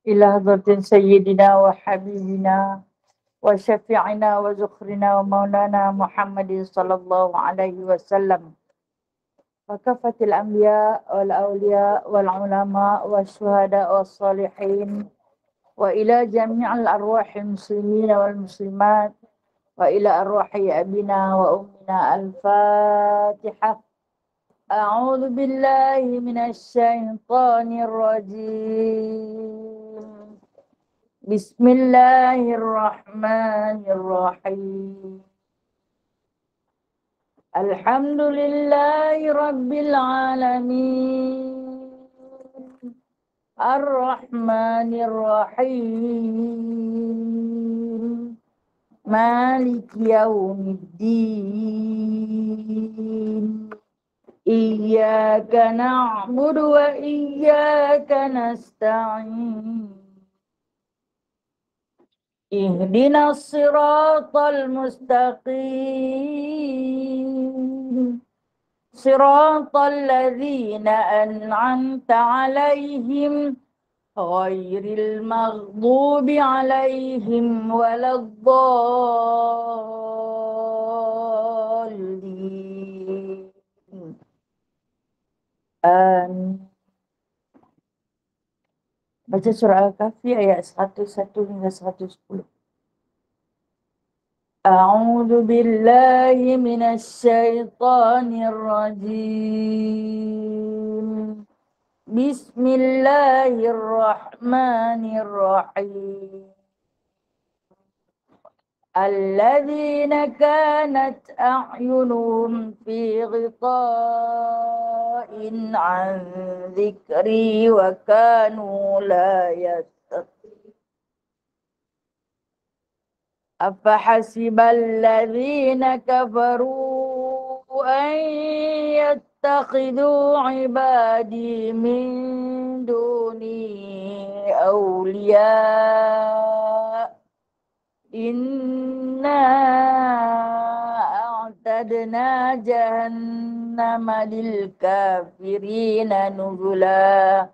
إلى حضرة سيدنا وحبيبنا وشفيعنا وزخرنا ومولانا محمد صلى الله عليه وسلم وكافة الأنبياء والأولياء والعلماء والشهداء والصالحين وإلى جميع الأرواح المسلمين والمسلمات وإلى أرواح أبينا وأمنا الفاتحة. أعوذ بالله من الشيطان الرجيم. بسم الله الرحمن الرحيم. الحمد لله رب العالمين الرحمن الرحيم مالك يوم الدين إياك نعبد وإياك نستعين اهدنا الصراط المستقيم صراط الذين أنعمت عليهم غير المغضوب عليهم ولا الضالين آمين. Baca surah Al-Kahfi ayat 101 hingga 110. A'udzu billahi minasy syaithanir rajim. Bismillahirrahmanirrahim. الذين كانت أعينهم في غطاء عن ذكري وكانوا لا يستطيعون أفحسب الذين كفروا أن يتخذوا عبادي من دوني أولياء إنا أعتدنا جهنم للكافرين نزلا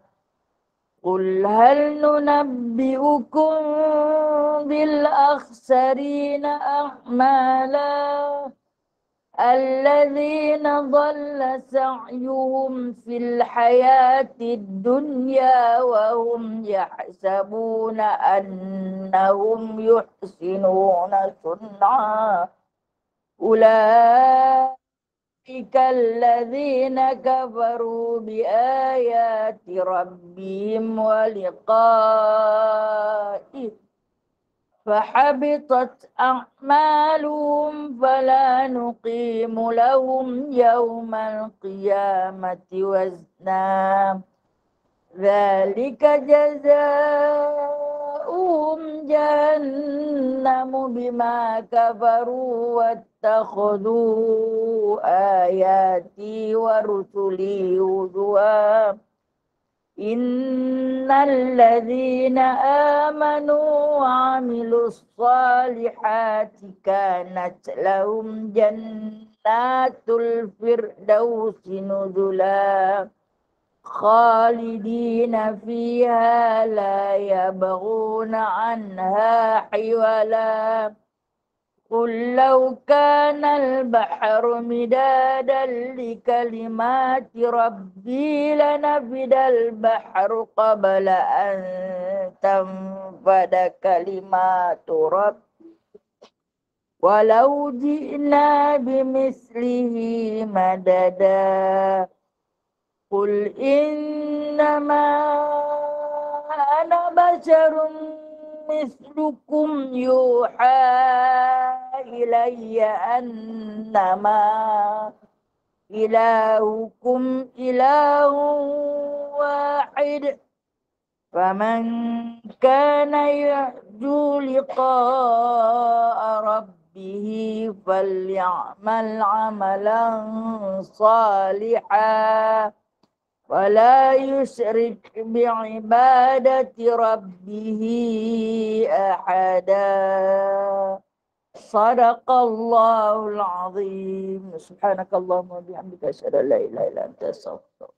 قل هل ننبئكم بالأخسرين أعمالا الذين ضل سعيهم في الحياة الدنيا وهم يحسبون أنهم يحسنون صنعا أولئك الذين كفروا بآيات ربهم ولقائه فحبطت أعمالهم فلا نقيم لهم يوم القيامة وزنا ذلك جزاؤهم جهنم بما كفروا واتخذوا آياتي ورسلي هزوا إن الذين آمنوا وعملوا الصالحات كانت لهم جنات الفردوس نزلا خالدين فيها لا يبغون عنها حولا قل لو كان البحر مدادا لكلمات ربي لنفد البحر قبل أن تنفد كلمات ربي ولو جئنا بمثله مددا قل إنما أنا بشر مثلكم يوحى إلي أنما إلهكم إله واحد فمن كان يرجو لقاء ربه فليعمل عملا صالحا ولا يشرك بعبادة ربه أحدا صدق الله العظيم. سبحانك اللهم وبحمدك أشهد أن لا إله إلا أنت أستغفرك.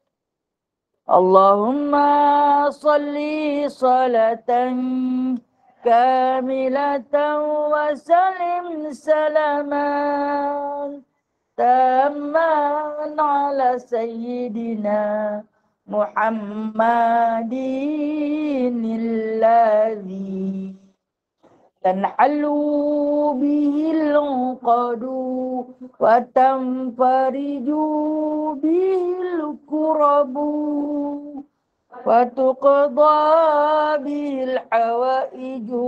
Allahumma salli salatan kamilatan wa salim salaman tamman ala sayyidina Muhammadin alladhi tanhalu bihil qadu wa tanfariju bihil kurabu wa tuqda bihil hawaiju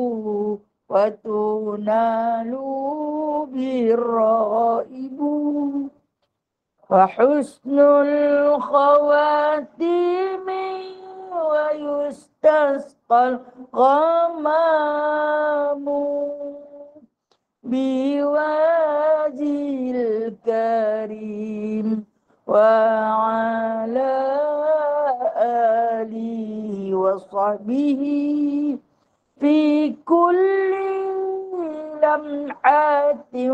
wa tunalu bihir raibu wa husnul khawatimi wa yustasqal ghamamu biwajil karim wa ala alihi wa sahbihi fi kulli lamhatin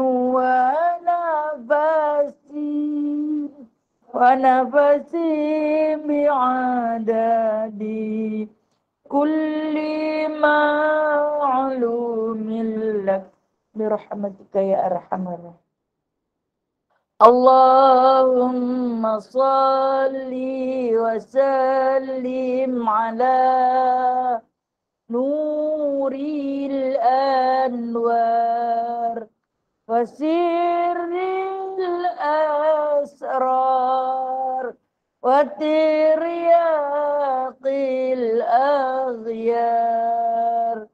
wa nafasin bi'adadi kulli ma'lumin lak birahmatika ya arhamar rahimin. Allahumma salli wa sallim ala nuril anwar wa sirril asrar wa tiryaqil aghyar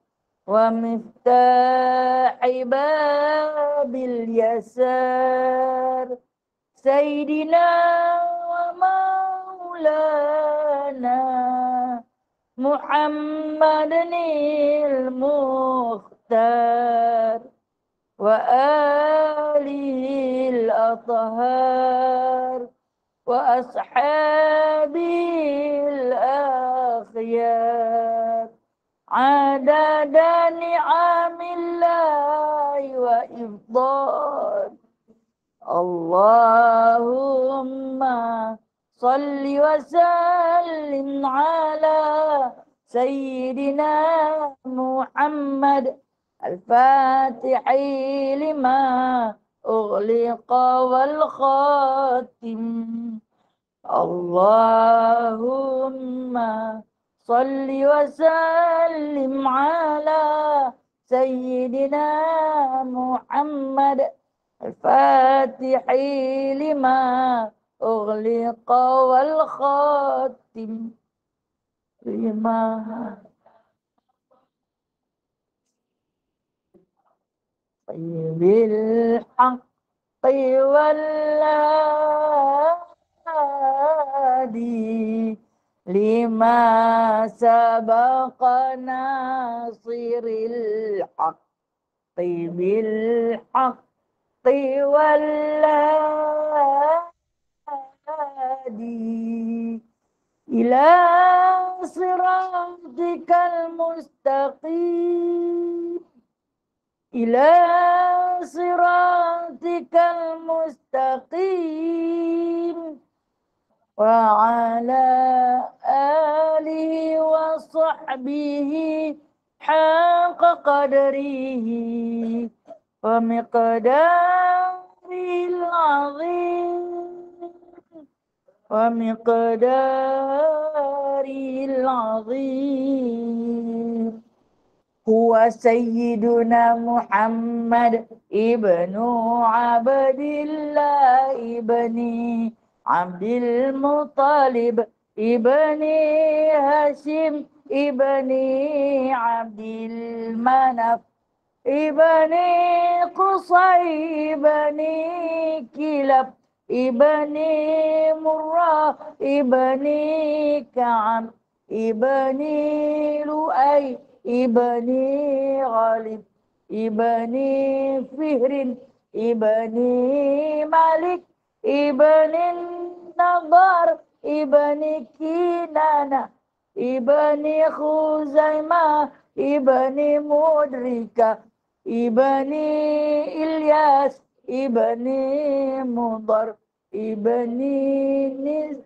wa miftahi babil yasar sayyidina wa maulana Muhammadinil Mukhtar wa alihil athhar wa ashabil akhyar adada ni'amillahi wa ifdal. Allahumma salli wa sallim ala sayyidina Muhammad al-fatihi lima ughliqa wal khatim. Allahumma salli wa sallim ala sayyidina Muhammad al-fatihi lima ughliqa wal khatim lima bil haqqi wal hadi lima sabaqa nasiril haqqi bil haqqi wal hadi ila siratikal mustaqim ila siratikal mustaqim wa ala alihi wa sahbihi haqqa qadrihi wa miqdaril azim wa miqdaril azim. Huwa sayyiduna Muhammad ibnu Abdillah ibni Abdul Muttalib ibni Hashim ibni Abdil Manaf ibni Qusay ibni Kilab ibni Murrah ibni Ka'ab ibni Lu'ay ibni Ghalib ibni Fihrin ibni Malik ibni Nadar ibni Kinana ibni Khuzaimah ibni Mudrika ibni Ilyas ibni Mudar ibni Niz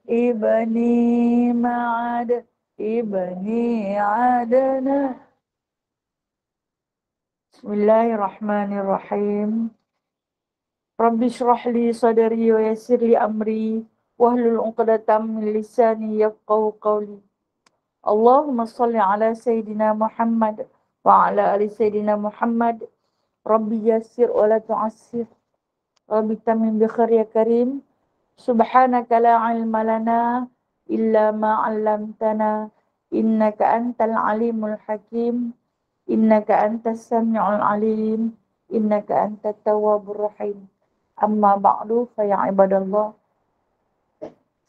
ibni Ma'ad ibni Adnan. Bismillahirrahmanirrahim. Rabbi shrah li sadri wa yassir li amri wahlul 'uqdatam min lisani yafqahu qawli. Allahumma shalli ala sayyidina Muhammad wa ala ali sayyidina Muhammad. Rabbi yassir wa la tu'assir. Rabbi tamim bi khair ya karim. Subhanaka la ilma lana illa ma 'allamtana innaka antal alimul hakim. Innaka antas sami'ul alim. Innaka antat tawwabur rahim. Amma ba'du fa ya ibadallah.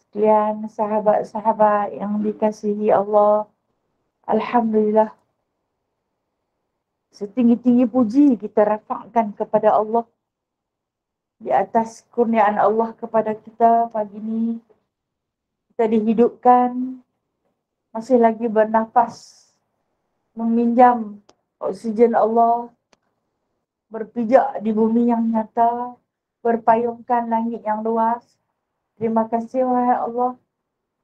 Sekalian sahabat-sahabat yang dikasihi Allah, alhamdulillah, setinggi-tinggi puji kita rafakkan kepada Allah di atas kurniaan Allah kepada kita pagi ini. Kita dihidupkan, masih lagi bernafas, meminjam oksigen Allah, berpijak di bumi yang nyata, berpayungkan langit yang luas. Terima kasih wahai Allah,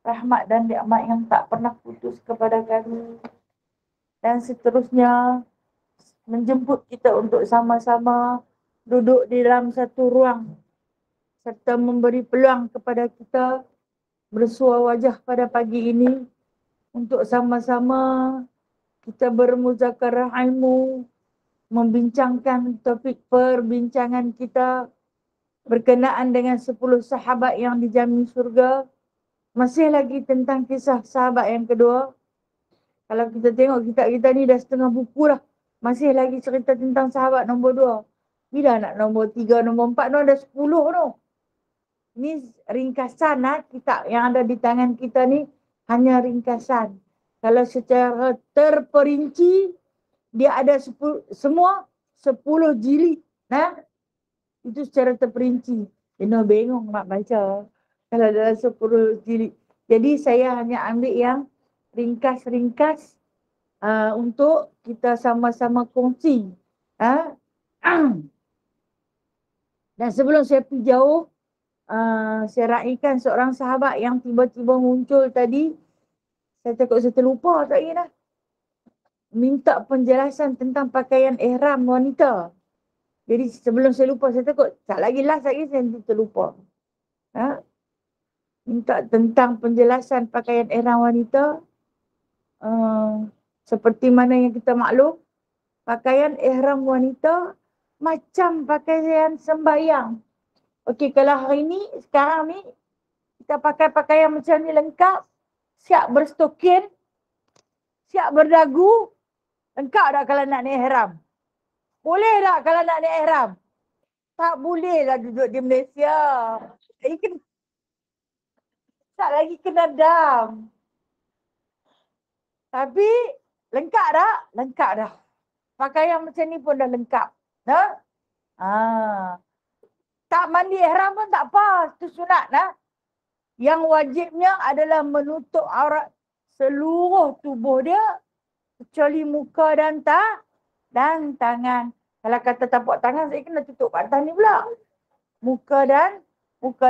rahmat dan nikmat yang tak pernah putus kepada kami. Dan seterusnya menjemput kita untuk sama-sama duduk di dalam satu ruang serta memberi peluang kepada kita bersua wajah pada pagi ini untuk sama-sama kita bermuzakarah ilmu, membincangkan topik perbincangan kita berkenaan dengan 10 sahabat yang dijamin surga. Masih lagi tentang kisah sahabat yang kedua. Kalau kita tengok kitab kita ni dah setengah buku dah. Masih lagi cerita tentang sahabat nombor 2. Bila nak nombor 3, nombor 4 tu ada 10 tu. Ini ringkasan kitab yang ada di tangan kita ni hanya ringkasan. Kalau secara terperinci dia ada semua 10 jilid. Itu secara terperinci. Kena bengong nak baca kalau dalam 10 jilid. Jadi saya hanya ambil yang ringkas-ringkas untuk kita sama-sama kongsi. Dan sebelum saya pergi jauh, saya raikan seorang sahabat yang tiba-tiba muncul tadi. Saya takut saya terlupa tak ingat dah. Minta penjelasan tentang pakaian ihram wanita. Jadi sebelum saya lupa, saya takut tak lagi last lagi saya terlupa. Minta tentang penjelasan pakaian ihram wanita. Seperti mana yang kita maklum, pakaian ihram wanita macam pakaian sembahyang. Okey, kalau hari ni, sekarang ni, kita pakai pakaian macam ni lengkap, siap berstokin, siap berdagu, lengkap tak kalau nak naik ihram? Boleh tak kalau nak naik ihram? Tak boleh lah duduk di Malaysia. Tak lagi kena dam. Tapi lengkap tak? Lengkap dah. Pakaian macam ni pun dah lengkap. Tak mandi ihram pun tak apa. Itu sunat. Yang wajibnya adalah menutup aurat seluruh tubuh dia kecuali muka dan tangan. Kalau kata tapak tangan, saya kena tutup atas ni pula. Muka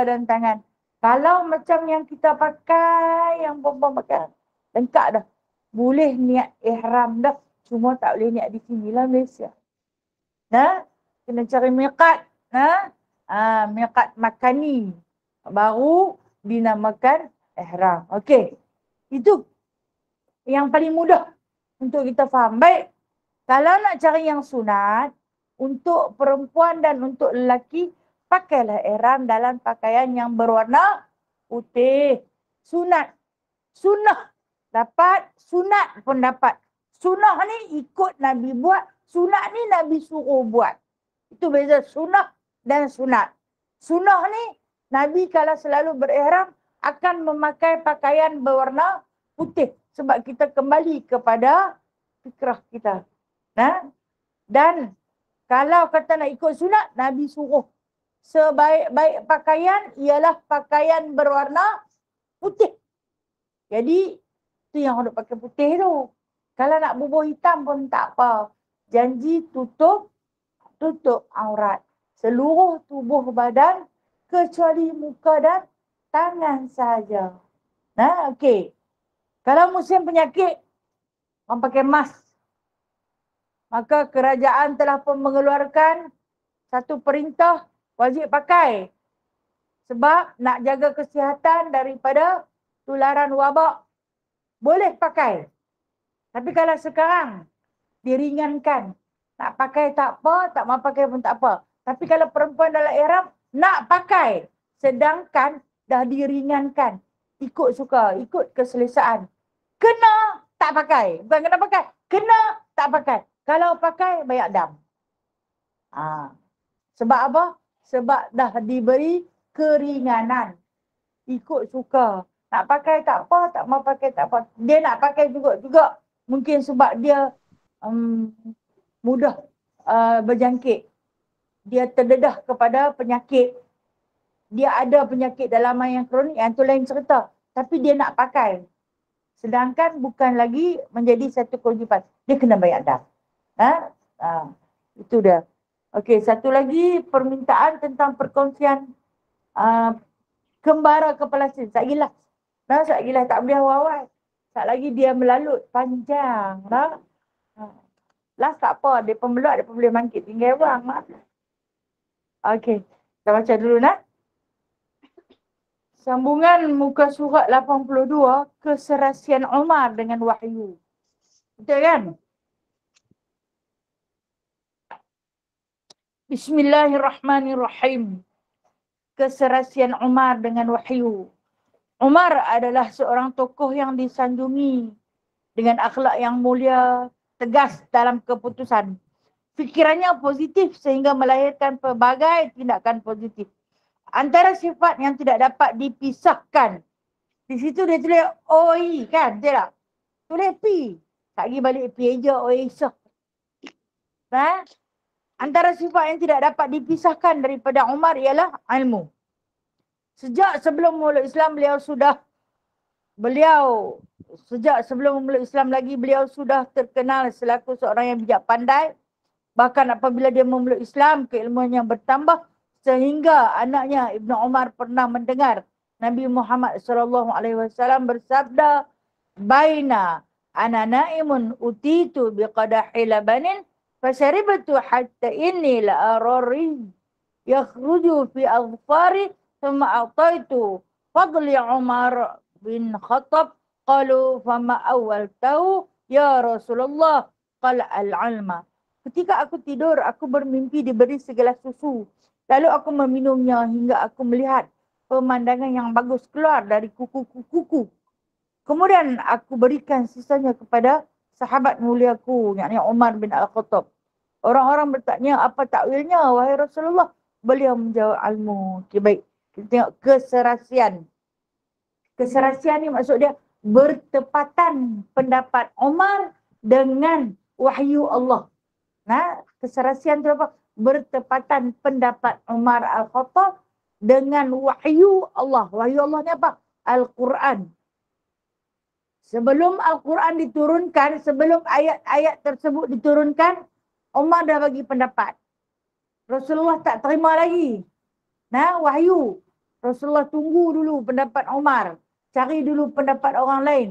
dan tangan. Kalau macam yang kita pakai, yang perempuan pakai, lengkap dah. Boleh niat ihram dah. Cuma tak boleh niat di sini lah Malaysia. Kena cari miqat. Miqat makani. Baru dinamakan ihram. Okey. Itu yang paling mudah untuk kita faham. Baik. Kalau nak cari yang sunat, untuk perempuan dan untuk lelaki, pakailah ihram dalam pakaian yang berwarna putih. Sunat. Sunnah dapat, sunat pun dapat. Sunnah ni ikut Nabi buat, sunat ni Nabi suruh buat. Itu beza sunnah dan sunat. Sunnah ni, Nabi kalau selalu berihram akan memakai pakaian berwarna putih. Sebab kita kembali kepada fikrah kita. Dan kalau kata nak ikut sunat, Nabi suruh sebaik-baik pakaian ialah pakaian berwarna putih. Jadi, itu yang orang pakai putih tu. Kalau nak bubuh hitam pun tak apa. Janji tutup aurat. Seluruh tubuh badan kecuali muka tangan saja. Nah, okey. Kalau musim penyakit, orang pakai mask. Maka kerajaan telah pun mengeluarkan satu perintah wajib pakai. Sebab nak jaga kesihatan daripada tularan wabak, boleh pakai. Tapi kalau sekarang diringankan, nak pakai tak apa, tak mau pakai pun tak apa. Tapi kalau perempuan dalam ihram nak pakai, sedangkan dah diringankan, ikut suka, ikut keselesaan. Kena tak pakai. Bukan kena pakai, kena tak pakai. Kalau pakai, banyak dam. Sebab apa? Sebab dah diberi keringanan. Ikut suka. Nak pakai tak apa, tak mau pakai tak apa. Dia nak pakai juga. Mungkin sebab dia mudah berjangkit. Dia terdedah kepada penyakit. Dia ada penyakit dalaman yang kronik, yang tu lain cerita. Tapi dia nak pakai. Sedangkan bukan lagi menjadi satu kewajipan. Dia kena bayar dah. Itu dia. Okey, satu lagi permintaan tentang perkongsian kembara kepala sin. Sakilah. Sakilah tak boleh awal-awal. Tak lagi dia melalut panjang. Last tak apa. Dia pemeluk, dia boleh bangkit. Tinggal orang. Okey. Kita baca dulu nak. Sambungan muka surat 82, keserasian Umar dengan wahyu. Betul kan? Bismillahirrahmanirrahim. Keserasian Umar dengan wahyu. Umar adalah seorang tokoh yang disanjungi dengan akhlak yang mulia, tegas dalam keputusan. Fikirannya positif sehingga melahirkan pelbagai tindakan positif. Antara sifat yang tidak dapat dipisahkan. Di situ dia tulis OI kan? Betul tak? Tulis P. Tak pergi balik P aja OI sah. Antara sifat yang tidak dapat dipisahkan daripada Umar ialah ilmu. Sejak sebelum memeluk Islam beliau sudah terkenal selaku seorang yang bijak pandai. Bahkan apabila dia memeluk Islam, keilmuannya bertambah sehingga anaknya Ibnu Umar pernah mendengar Nabi Muhammad SAW bersabda, "Baina ana naimun utitu biqadahi labanin fasharibtu hatta inni la arari yakhruju fi aghfari thumma ataitu fadli Umar bin Khattab qalu fama awal tahu ya Rasulullah qala al-ilma." Ketika aku tidur, aku bermimpi diberi segelas susu. Lalu aku meminumnya hingga aku melihat pemandangan yang bagus keluar dari kuku-kuku. Kemudian aku berikan sisanya kepada sahabat muliaku, yakni Umar bin Al-Khattab. Orang-orang bertanya, apa takwilnya wahai Rasulullah? Beliau menjawab ilmu. Okay, baik. Kita tengok keserasian. Keserasian ni maksud dia bertepatan pendapat Umar dengan wahyu Allah. Keserasian tu apa? Bertepatan pendapat Umar Al-Khattab dengan wahyu Allah. Wahyu Allah ni apa? Al-Quran. Sebelum Al-Quran diturunkan, sebelum ayat-ayat tersebut diturunkan, Umar dah bagi pendapat. Rasulullah tak terima lagi. Wahyu. Rasulullah tunggu dulu pendapat Umar. Cari dulu pendapat orang lain.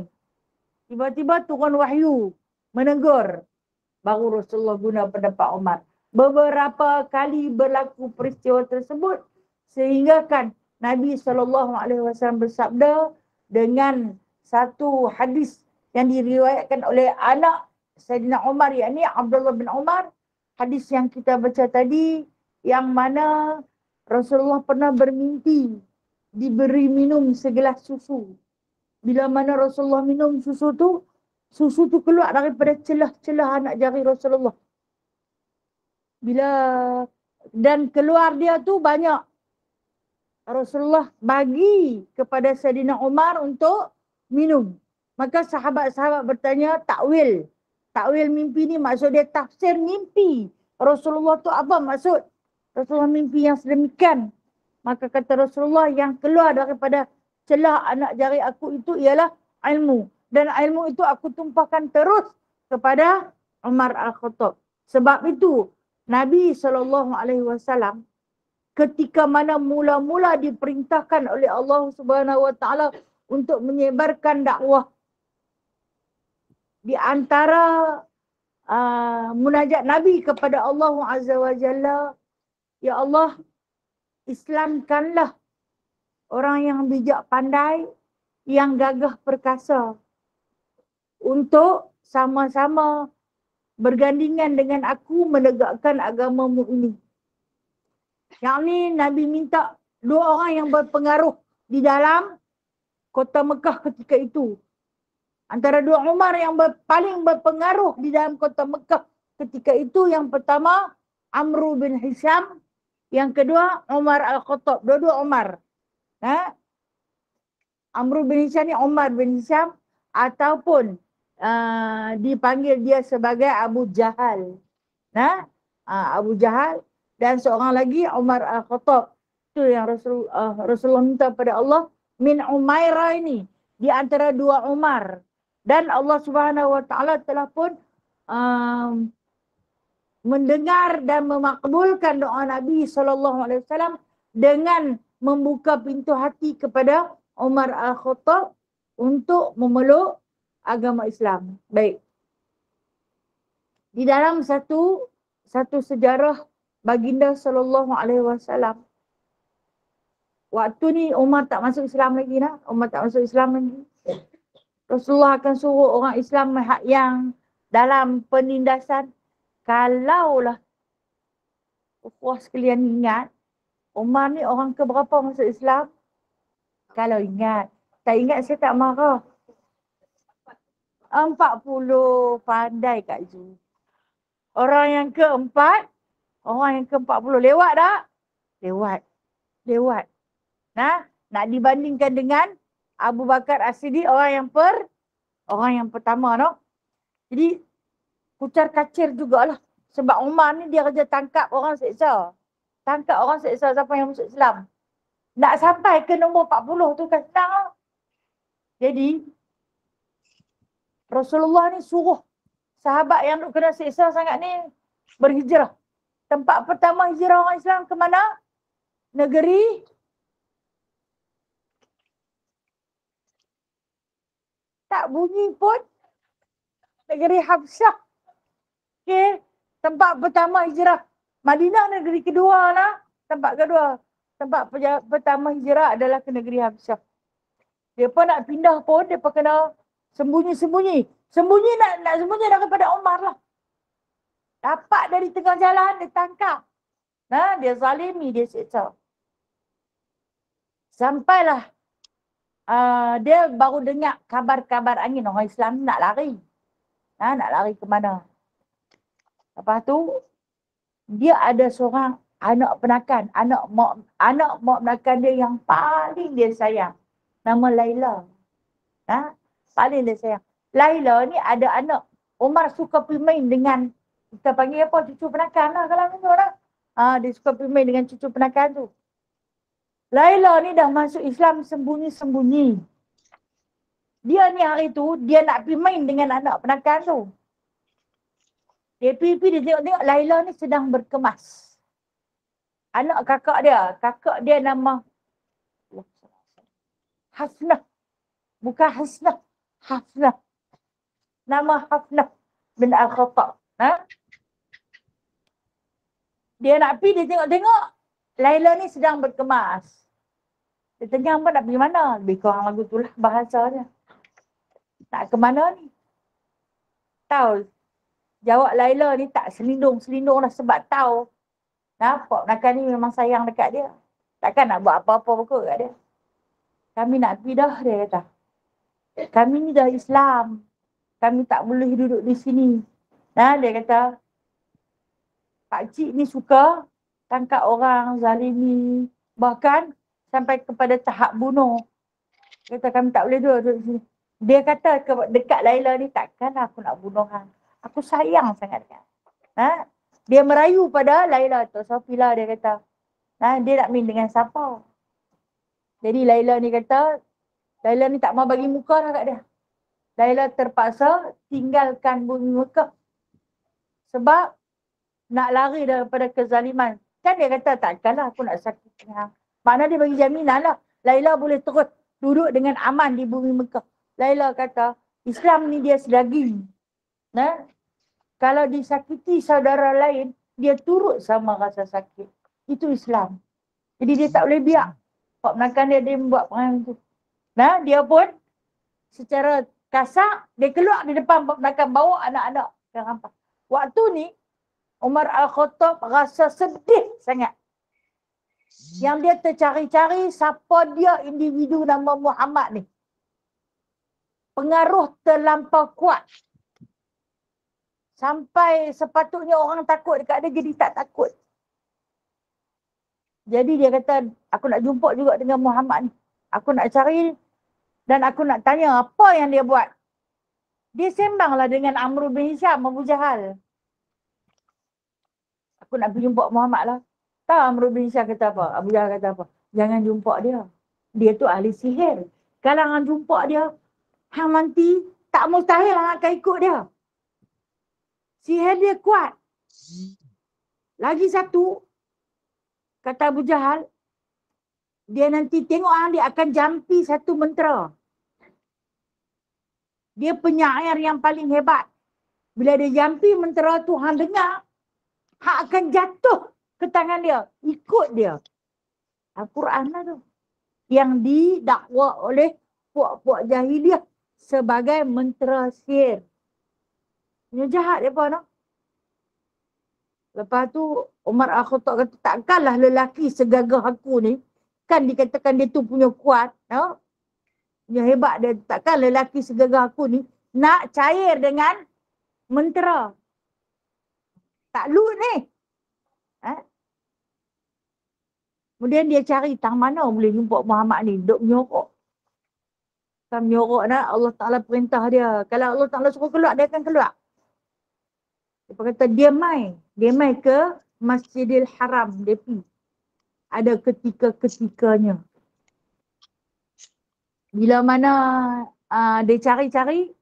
Tiba-tiba turun wahyu. Menegur. Baru Rasulullah guna pendapat Umar. Beberapa kali berlaku peristiwa tersebut sehingga kan Nabi SAW bersabda dengan satu hadis yang diriwayatkan oleh anak Sayyidina Umar, yakni Abdullah bin Umar. Hadis yang kita baca tadi, yang mana Rasulullah pernah bermimpi diberi minum segelas susu. Bila mana Rasulullah minum susu tu keluar daripada celah-celah anak jari Rasulullah. Dan keluar dia tu banyak. Rasulullah bagi kepada Sayyidina Umar untuk minum. Maka sahabat-sahabat bertanya takwil. Takwil mimpi ni maksud dia tafsir mimpi. Rasulullah tu apa maksud? Rasulullah mimpi yang sedemikian. Maka kata Rasulullah, yang keluar daripada celah anak jari aku itu ialah ilmu. Dan ilmu itu aku tumpahkan terus kepada Umar Al-Khattab. Sebab itu Nabi SAW ketika mana mula-mula diperintahkan oleh Allah Subhanahu Wa Taala untuk menyebarkan dakwah. Di antara munajat Nabi kepada Allah Azza wa Jalla, ya Allah, Islamkanlah orang yang bijak pandai, yang gagah perkasa, untuk sama-sama bergandingan dengan aku menegakkan agamamu ini. Yang ni Nabi minta 2 orang yang berpengaruh di dalam kota Mekah ketika itu. Antara 2 Umar yang paling berpengaruh di dalam kota Mekah ketika itu, yang pertama Amr bin Hisham, yang kedua Umar Al-Khattab. Dua-dua Umar. Amr bin Hisham ni Umar bin Hisham, ataupun dipanggil dia sebagai Abu Jahal. Abu Jahal, dan seorang lagi Umar Al-Khattab. Itu yang Rasulullah minta pada Allah, min Umairah ini, di antara 2 Umar. Dan Allah Subhanahu Wa Taala telah pun mendengar dan memakbulkan doa Nabi SAW dengan membuka pintu hati kepada Umar Al-Khattab untuk memeluk agama Islam. Baik. Di dalam satu sejarah baginda SAW, waktu ni Umar tak masuk Islam lagi nak. Umar tak masuk Islam lagi. Rasulullah akan suruh orang Islam yang dalam penindasan. Kalaulah puas sekalian ingat, Umar ni orang ke berapa masuk Islam? Kalau ingat. Tak ingat saya tak marah. 40. Pandai Kak Zu. Orang yang keempat, orang yang ke-40. Lewat tak? Lewat. Nak dibandingkan dengan Abu Bakar As-Siddiq, orang yang pertama, no? Jadi kucar kacir jugalah. Sebab Umar ni dia kerja tangkap orang seksa. Siapa yang masuk Islam. Nak sampai ke nombor 40 tu kan senang. Jadi Rasulullah ni suruh sahabat yang duk kena seksa sangat ni berhijrah. Tempat pertama hijrah orang Islam ke mana? Negeri tak bunyi pun. Negeri Habsyah. Okey. Tempat pertama hijrah. Madinah negeri kedua lah. Tempat kedua. Tempat pertama hijrah adalah ke negeri Habsyah. Dia pun nak pindah pun, dia pun kena sembunyi-sembunyi. Nak sembunyi daripada Umar lah. Dapat dari tengah jalan, dia tangkap. Dia zalimi, dia seksa. Sampailah dia baru dengar kabar-kabar angin. Orang Islam nak lari. Nak lari ke mana? Lepas tu, dia ada seorang anak penakan. Anak mak penakan dia yang paling dia sayang. Nama Laila. Paling dia sayang. Laila ni ada anak. Umar suka pergi main dengan, kita panggil apa? Cucu penakan lah kalau macam orang. Dia suka pergi main dengan cucu penakan tu. Laila ni dah masuk Islam sembunyi-sembunyi. Dia ni hari tu, dia nak pergi main dengan anak penakan tu. Dia pergi, dia tengok Laila ni sedang berkemas. Anak kakak dia nama Hafnah. Bukan Hasnah, Hafnah. Nama Hafnah bin Al-Khattab. Dia nak pergi, dia tengok Laila ni sedang berkemas. Dia tanya, hamba nak pergi mana? Lebih kurang lagu tu lah bahasanya. Nak ke mana ni? Tahu. Jawab Laila ni tak selindung lah sebab tahu. Pak penakan ni memang sayang dekat dia. Takkan nak buat apa-apa pun kat dia. Kami nak pergi dah, dia kata. Kami ni dah Islam. Kami tak boleh duduk di sini. Dia kata, pakcik ni suka tangkap orang, zalimi. Bahkan sampai kepada tahap bunuh. Dia kata, kami tak boleh duduk di sini. Dia kata dekat Laila ni, takkan aku nak bunuh hang. Aku sayang sangat dekat. Dia merayu pada Laila tu. Sofilah dia kata. Dia nak main dengan siapa. Jadi Laila ni kata, Laila ni tak mau bagi muka dah kat dia. Laila terpaksa tinggalkan bumi Mekah. Sebab nak lari daripada kezaliman. Kan dia kata takkanlah aku nak sakiti hang. Makna dia bagi jaminan lah. Laila boleh terus duduk dengan aman di bumi Mekah. Laila kata Islam ni dia sedaging. Nah, kalau disakiti saudara lain, dia turut sama rasa sakit. Itu Islam. Jadi dia tak boleh biar Pak Menakan dia membuat perang tu. Nah, dia pun secara kasar, dia keluar di depan Pak Menakan, bawa anak-anak yang rampas. Waktu ni, Umar Al-Khattab rasa sedih sangat. Yang dia tercari-cari siapa dia individu nama Muhammad ni. Pengaruh terlampau kuat. Sampai sepatutnya orang takut dekat dia, jadi tak takut. Jadi dia kata, aku nak jumpa juga dengan Muhammad ni. Aku nak cari dan aku nak tanya apa yang dia buat. Dia sembanglah dengan Amr bin Hisham, Abu Jahal. Aku nak pergi jumpa Muhammad lah. Tahu Amr bin Hisham kata apa? Abu Jahal kata apa? Jangan jumpa dia. Dia tu ahli sihir. Kalau hang jumpa dia, hang nanti tak mustahil hang akan ikut dia. Sihir dia kuat. Lagi satu, kata Abu Jahal, dia nanti tengok hang, dia akan jampi satu mentera. Dia penyair yang paling hebat. Bila dia jampi mentera tu, hang dengar, hang akan jatuh ke tangan dia. Ikut dia. Al-Quran lah tu. Yang didakwa oleh puak-puak jahiliah sebagai mentera sihir. Ini jahat mereka no? Lepas tu Umar Al-Khattab kata takkanlah lelaki segagah aku ni, kan dikatakan dia tu punya kuat, no? Punya hebat dia, takkan lelaki segagah aku ni nak cair dengan mentera. Tak lut ni. Kemudian dia cari tang mana boleh jumpa Muhammad ni, duk menyorok. Kan menyorok nak Allah Ta'ala perintah dia. Kalau Allah Ta'ala suruh keluar, dia akan keluar. Dia kata dia mai ke Masjidil Haram, dia pergi. Ada ketika-ketikanya. Bila mana dia cari-cari,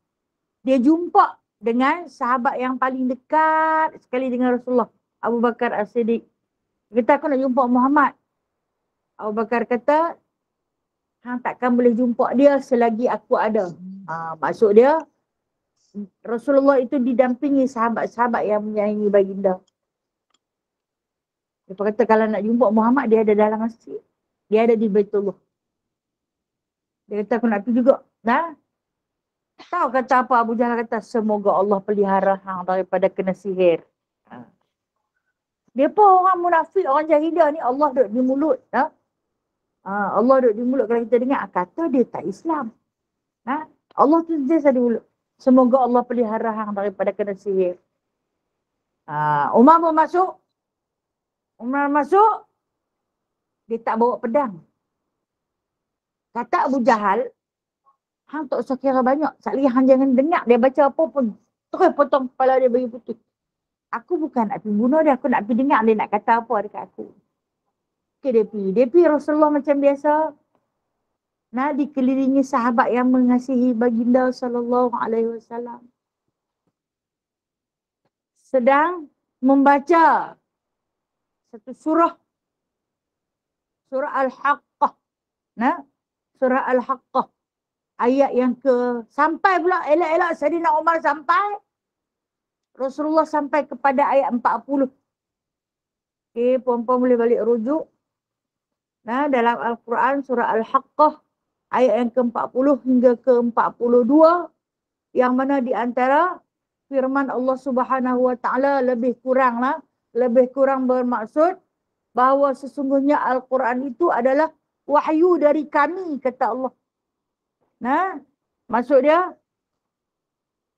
dia jumpa dengan sahabat yang paling dekat sekali dengan Rasulullah, Abu Bakar As-Siddiq. Dia kata aku nak jumpa Muhammad. Abu Bakar kata, hang takkan boleh jumpa dia selagi aku ada. Maksud dia, Rasulullah itu didampingi sahabat-sahabat yang menyayangi baginda. Dia kata kalau nak jumpa Muhammad, dia ada dalam masjid. Dia ada di Baitullah. Dia kata aku nak pergi juga. Nah, tahu kata apa Abu Jahal kata? Semoga Allah pelihara hang daripada kena sihir. Dia pun orang munafik, orang jahiliah ni Allah duduk di mulut. Allah duduk di mulut, kalau kita dengar, kata dia tak Islam. Allah tu sentiasa di mulut. Semoga Allah pelihara hang daripada kena sihir. Umar pun masuk. Umar masuk, dia tak bawa pedang. Kata Abu Jahal, hang tak usah kira banyak. Sekali hang jangan dengar dia baca apa pun. Terus potong kepala dia bagi putih. Aku bukan nak pergi bunuh dia, aku nak pergi dengar dia nak kata apa dekat aku. Okay, dia pergi. Dia pergi Rasulullah macam biasa. Dikelilingi sahabat yang mengasihi baginda SAW. Sedang membaca satu surah. Surah Al-Haqqah. Surah Al-Haqqah. Ayat yang sampai pula elak-elak Sayyidina Umar sampai. Rasulullah sampai kepada ayat 40. Okay, puan-puan boleh balik rujuk. Dalam Al-Quran surah Al-Haqqah ayat yang ke-40 hingga ke-42, yang mana di antara firman Allah Subhanahu Wa Taala lebih kurang bermaksud bahawa sesungguhnya Al-Quran itu adalah wahyu dari kami, kata Allah. Maksud dia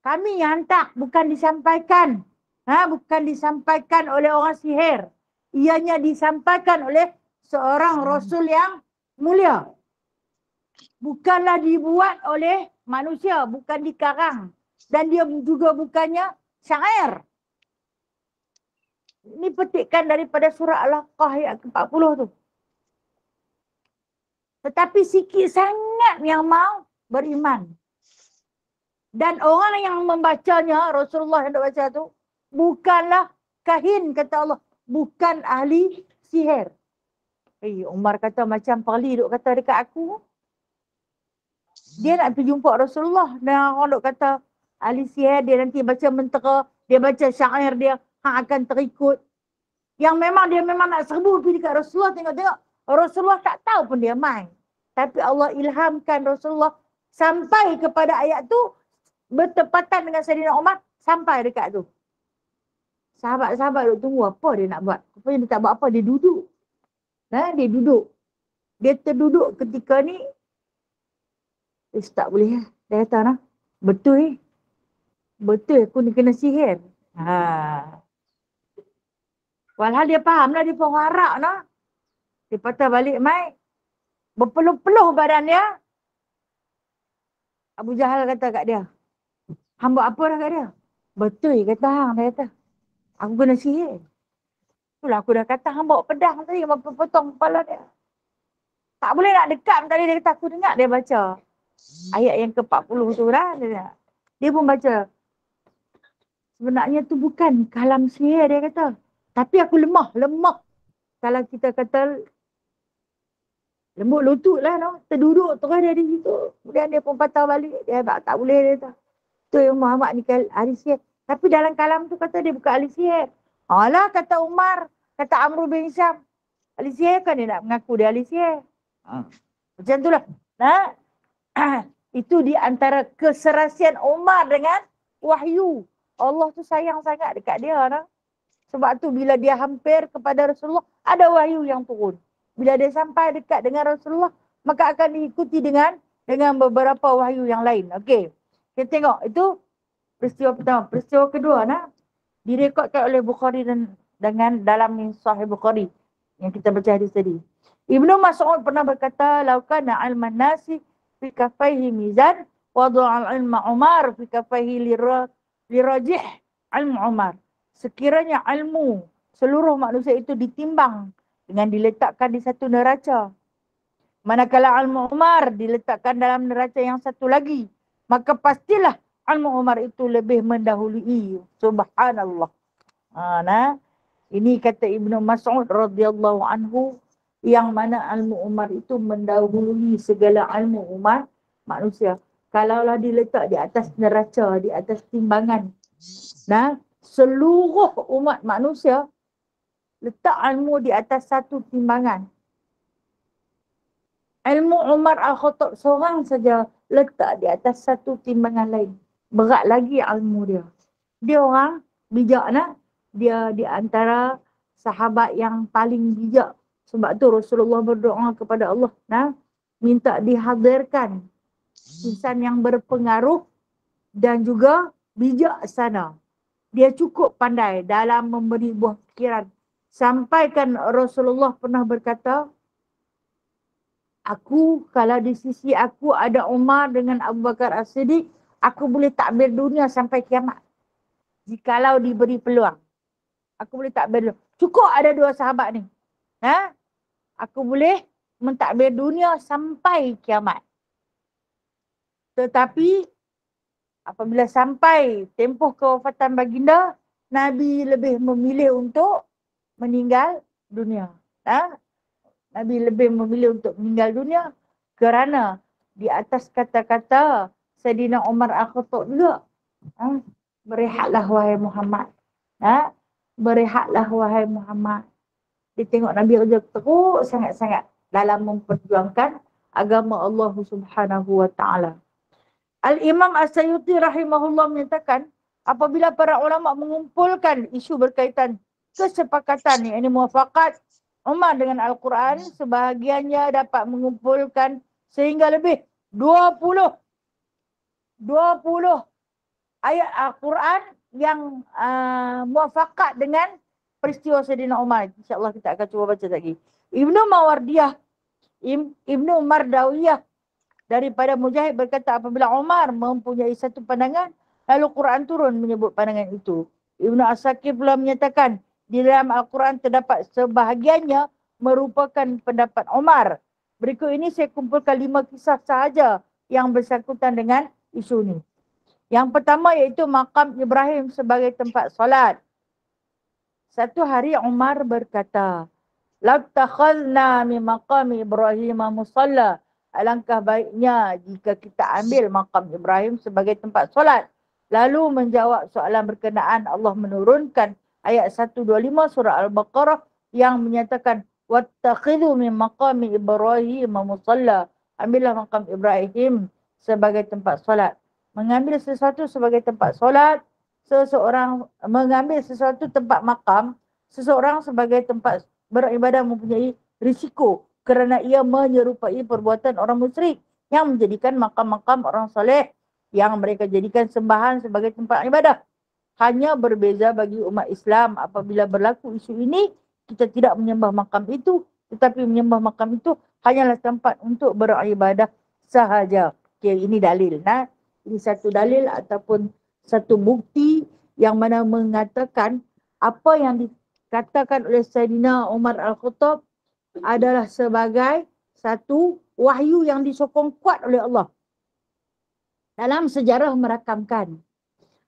kami yang hantar, bukan disampaikan. Bukan disampaikan oleh orang sihir. Ianya disampaikan oleh seorang Rasul yang mulia. Bukanlah dibuat oleh manusia, bukan dikarang. Dan dia juga bukannya syair. Ini petikan daripada surah Al-Haqqah ayat ke-40 tu. Tetapi sikit sangat yang mau beriman. Dan orang yang membacanya, Rasulullah yang baca tu, bukanlah kahin, kata Allah. Bukan ahli sihir. Umar kata macam Pali duk kata dekat aku. Dia nak pergi jumpa Rasulullah. Dan orang duk kata ahli sihir, dia nanti baca mentera, dia baca syair dia, hang akan terikut. Yang memang dia memang nak serbu pergi dekat Rasulullah, tengok-tengok. Rasulullah tak tahu pun dia main. Tapi Allah ilhamkan Rasulullah sampai kepada ayat tu, bertepatan dengan Sayyidina Umar, sampai dekat tu. Sahabat-sahabat duk tunggu apa dia nak buat. Rupanya dia tak buat apa, dia duduk. Dia duduk. Dia terduduk ketika ni. Tak boleh lah. Dia kata nah, betul betul aku ni kena sihir. Walhal dia faham lah, dia pun harap nah. Dia patah balik mai. Berpeluh-peluh badan dia. Abu Jahal kata kat dia, hang buat apa dah kat dia? Betul kata hang, dia kata. Aku kena sihir. Itulah aku dah kata hang bawa pedang tadi, potong kepala dia. Tak boleh nak dekat tadi, dia kata aku dengar dia baca. Ayat yang ke-40 tu dah. Dia pun baca. Sebenarnya tu bukan kalam sihir, dia kata. Tapi aku lemah. Kalau kita kata lembut lutut lah, no? Terduduk terus dia di situ. Kemudian dia pun patah balik. Dia tak boleh, dia kata. Tu yang Muhammad ni ahli sihir. Tapi dalam kalam tu kata dia bukan ahli sihir. Alah kata Umar, kata Amr bin Syam. Ahli sihir kan dia nak mengaku dia ahli sihir. Macam tu lah. Itu di antara keserasian Umar dengan wahyu. Allah tu sayang sangat dekat dia. Nah. Sebab tu bila dia hampir kepada Rasulullah, ada wahyu yang turun. Bila dia sampai dekat dengan Rasulullah, maka akan diikuti dengan beberapa wahyu yang lain. Okey. Kita tengok itu peristiwa pertama. Peristiwa kedua nah, direkodkan oleh Bukhari dan dengan dalam Sahih Bukhari yang kita baca hadis tadi. Ibnu Mas'ud pernah berkata, "Laukana 'ilman nasi fi kaffaihi mizan, wada'a al-'ilma Umar fi kaffaihi lirajih ilmu Umar." Sekiranya ilmu seluruh manusia itu ditimbang dengan diletakkan di satu neraca, manakala ilmu Umar diletakkan dalam neraca yang satu lagi, maka pastilah ilmu Umar itu lebih mendahului. Subhanallah. Ini kata Ibnu Mas'ud radhiyallahu anhu, yang mana ilmu Umar itu mendahului segala ilmu Umar manusia. Kalaulah diletak di atas neraca, di atas timbangan, seluruh umat manusia letak ilmu di atas satu timbangan. Ilmu Umar Al-Khattab seorang saja letak di atas satu timbangan lain. Berat lagi ilmu dia. Dia orang bijak nah. Dia di antara sahabat yang paling bijak. Sebab tu Rasulullah berdoa kepada Allah minta dihadirkan insan yang berpengaruh dan juga bijaksana. Dia cukup pandai dalam memberi buah fikiran. Sampaikan Rasulullah pernah berkata, aku kalau di sisi aku ada Umar dengan Abu Bakar As-Siddiq, aku boleh takbir dunia sampai kiamat. Jikalau diberi peluang. Aku boleh takbir dunia. Cukup ada dua sahabat ni. Aku boleh mentakbir dunia sampai kiamat. Tetapi apabila sampai tempoh kewafatan baginda, Nabi lebih memilih untuk meninggal dunia. Nabi lebih memilih untuk meninggal dunia kerana di atas kata-kata Sayyidina Umar Al-Khattab juga. Berehatlah wahai Muhammad. Berehatlah wahai Muhammad. Dia tengok Nabi kerja teruk sangat-sangat dalam memperjuangkan agama Allah Subhanahu wa ta'ala. Al-Imam As-Sayuti rahimahullah menyatakan, apabila para ulama mengumpulkan isu berkaitan kesepakatan ini muafakat Umar dengan Al-Quran, sebahagiannya dapat mengumpulkan sehingga lebih 20 ayat Al-Quran yang muafakat dengan peristiwa Sayyidina Umar. InsyaAllah kita akan cuba baca lagi. Ibnu Mardawiyah daripada Mujahid berkata, apabila Umar mempunyai satu pandangan, lalu Quran turun menyebut pandangan itu. Ibnu Asakir pula menyatakan, di dalam Al-Quran terdapat sebahagiannya merupakan pendapat Umar. Berikut ini saya kumpulkan 5 kisah sahaja yang bersangkutan dengan isu ini. Yang pertama iaitu makam Ibrahim sebagai tempat solat. Satu hari Umar berkata, Lattakhadna min maqami Ibrahim musalla. Alangkah baiknya jika kita ambil makam Ibrahim sebagai tempat solat. Lalu menjawab soalan berkenaan, Allah menurunkan ayat 125 surah Al-Baqarah yang menyatakan wattakhidhu min maqami Ibrahim musalla. Ambillah makam Ibrahim sebagai tempat solat. Mengambil sesuatu sebagai tempat solat, seseorang mengambil sesuatu tempat makam, seseorang sebagai tempat beribadah mempunyai risiko kerana ia menyerupai perbuatan orang musyrik yang menjadikan makam-makam orang soleh yang mereka jadikan sembahan sebagai tempat ibadah. Hanya berbeza bagi umat Islam apabila berlaku isu ini, kita tidak menyembah makam itu, tetapi menyembah makam itu hanyalah tempat untuk beribadah sahaja. Okay, ini dalil. Nah, ini satu dalil ataupun satu bukti yang mana mengatakan apa yang dikatakan oleh Saidina Umar Al-Khattab adalah sebagai satu wahyu yang disokong kuat oleh Allah. Dalam sejarah merakamkan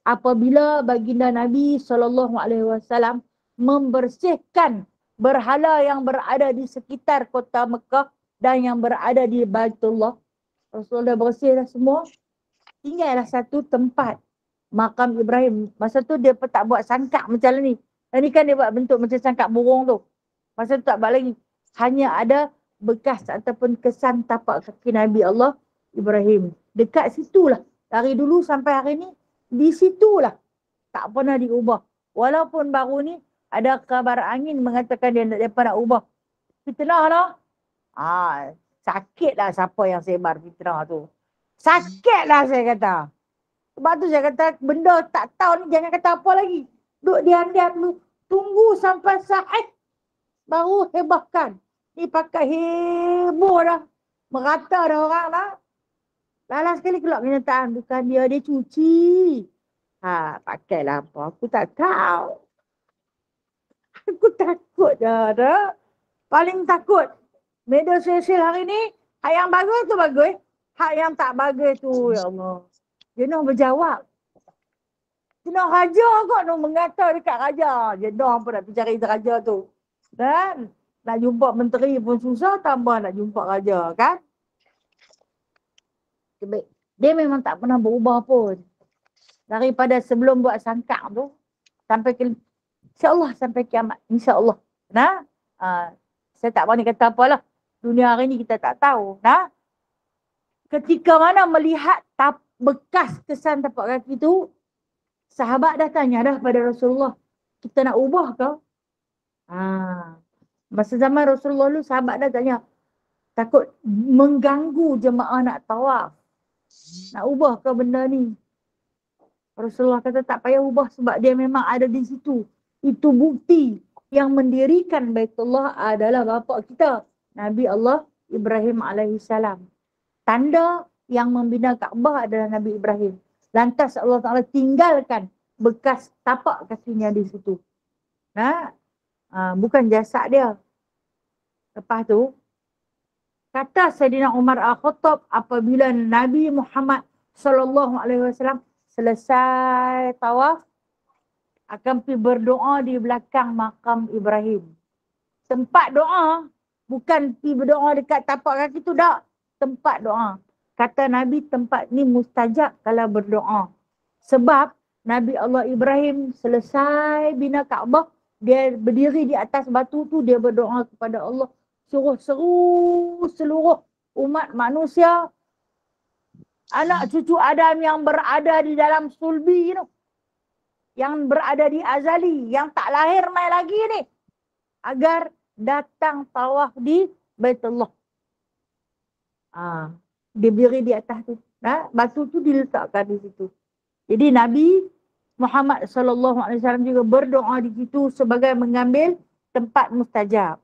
apabila baginda Nabi SAW membersihkan berhala yang berada di sekitar kota Mekah dan yang berada di Baitullah. Rasulullah bersih dah semua. Tinggallah satu tempat makam Ibrahim. Masa tu dia tak buat sangkak macam ni. Dan ni kan dia buat bentuk macam sangkak burung tu. Masa tu tak buat lagi. Hanya ada bekas ataupun kesan tapak kaki Nabi Allah Ibrahim. Dekat situlah. Dari dulu sampai hari ni, di situlah. Tak pernah diubah. Walaupun baru ni ada kabar angin mengatakan dia nak ubah. Fitnah lah. Sakit lah siapa yang sebar fitnah tu. Sakit lah saya kata. Sebab tu saya kata benda tak tahu ni jangan kata apa lagi. Duk diam-diam dulu. Tunggu sampai sahih. Baru hebahkan. Ni pakai heboh dah. Merata dah orang dah. Lalas sekali keluar kenyataan. Bukan dia cuci. Pakailah apa. Aku tak tahu. Aku takut dah. Paling takut. Media sosial hari ni. Hak yang bagus tu bagus. Hak yang tak bagus tu, ya Allah. Dia nak berjawab. Dia nak raja kot nak mengata dekat raja. Dia nak pun nak pergi cari raja tu. Dan nak jumpa menteri pun susah, tambah nak jumpa raja kan. Dia memang tak pernah berubah pun. Daripada sebelum buat sangkak tu, sampai ke, insyaAllah sampai kiamat. InsyaAllah. Nah, saya tak berani kata apalah. Dunia hari ni kita tak tahu. Nah, ketika mana melihat bekas kesan tapak kaki tu, sahabat dah tanya dah pada Rasulullah, kita nak ubah ke? Masa zaman Rasulullah dulu, sahabat dah tanya, takut mengganggu jemaah nak tawaf. Nak ubah ke benda ni? Rasulullah kata tak payah ubah sebab dia memang ada di situ. Itu bukti yang mendirikan Baitullah adalah bapa kita, Nabi Allah Ibrahim alaihissalam. Tanda yang membina Kaabah adalah Nabi Ibrahim. Lantas Allah Ta'ala tinggalkan bekas tapak kakinya di situ. Bukan jasad dia. Lepas tu, kata Saidina Umar Al-Khattab apabila Nabi Muhammad SAW selesai tawaf, akan pergi berdoa di belakang makam Ibrahim. Tempat doa, bukan pergi berdoa dekat tapak kaki tu, tak. Tempat doa. Kata Nabi tempat ni mustajab kalau berdoa. Sebab Nabi Allah Ibrahim selesai bina Kaabah, dia berdiri di atas batu tu, dia berdoa kepada Allah. Suruh seru seluruh umat manusia, anak cucu Adam yang berada di dalam sulbi tu, yang berada di azali, yang tak lahir mai lagi ni, agar datang tawaf di Baitullah. Dia berdiri di atas tu. Batu tu diletakkan di situ. Jadi Nabi Muhammad SAW juga berdoa di situ sebagai mengambil tempat mustajab.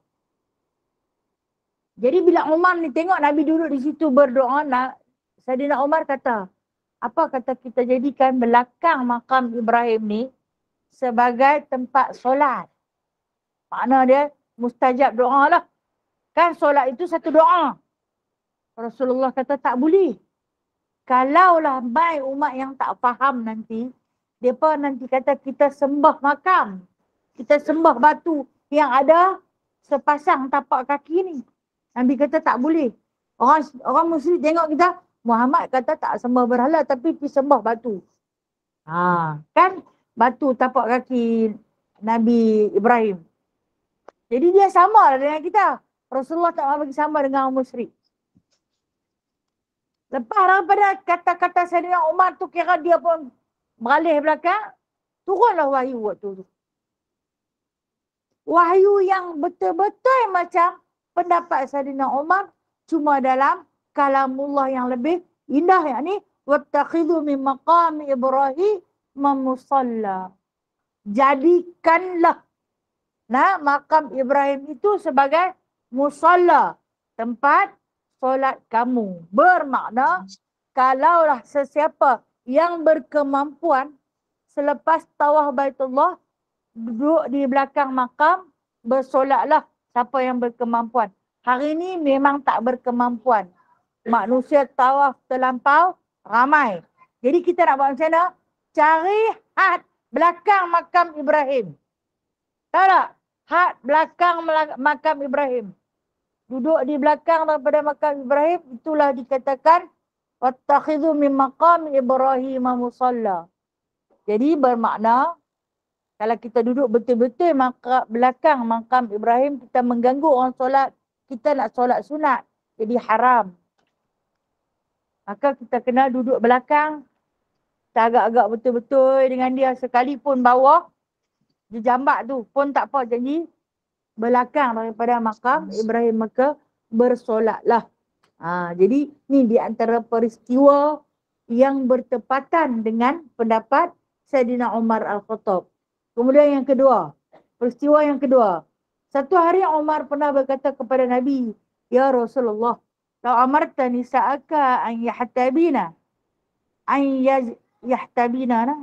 Jadi bila Umar ni tengok Nabi duduk di situ berdoa, Saidina Umar kata, apa kata kita jadikan belakang makam Ibrahim ni sebagai tempat solat. Makna dia mustajab doa lah. Kan solat itu satu doa. Rasulullah kata tak boleh. Kalaulah mai umat yang tak faham nanti, mereka nanti kata kita sembah makam. Kita sembah batu yang ada sepasang tapak kaki ni. Nabi kata tak boleh. Orang musyrik tengok kita, Muhammad kata tak sembah berhala tapi pergi sembah batu. Kan batu tapak kaki Nabi Ibrahim. Jadi dia sama lah dengan kita. Rasulullah tak mahu bagi sama dengan orang musyrik. Lepas daripada kata-kata Sayyidina Umar tu kira dia pun beralih belakang, turunlah wahyu waktu tu. Wahyu yang betul-betul macam pendapat Sayyidina Umar, cuma dalam kalamullah yang lebih indah, yakni wattakhidhu min maqami Ibrahim musalla. Jadikanlah makam Ibrahim itu sebagai musalla, tempat solat kamu. Bermakna kalaulah sesiapa yang berkemampuan selepas tawaf Baitullah duduk di belakang makam, bersolatlah siapa yang berkemampuan. Hari ini memang tak berkemampuan. Manusia tawaf terlampau ramai. Jadi kita nak buat macam mana? Cari had belakang makam Ibrahim. Tahu tak? Had belakang makam Ibrahim. Duduk di belakang daripada makam Ibrahim, itulah dikatakan wattakhidhu min maqam Ibrahim musalla. Jadi bermakna kalau kita duduk betul-betul belakang makam Ibrahim, kita mengganggu orang solat, kita nak solat sunat, jadi haram. Maka kita kena duduk belakang, kita agak-agak betul-betul dengan dia, sekalipun bawah, dia jambak tu pun tak apa, jadi belakang daripada makam Ibrahim, maka bersolatlah. Jadi ni di antara peristiwa yang bertepatan dengan pendapat Sayyidina Umar Al-Khattab. Kemudian yang kedua, peristiwa yang kedua. Satu hari Umar pernah berkata kepada Nabi, "Ya Rasulullah, lau amarta nisa'aka an yahtabina, an yahtajibna,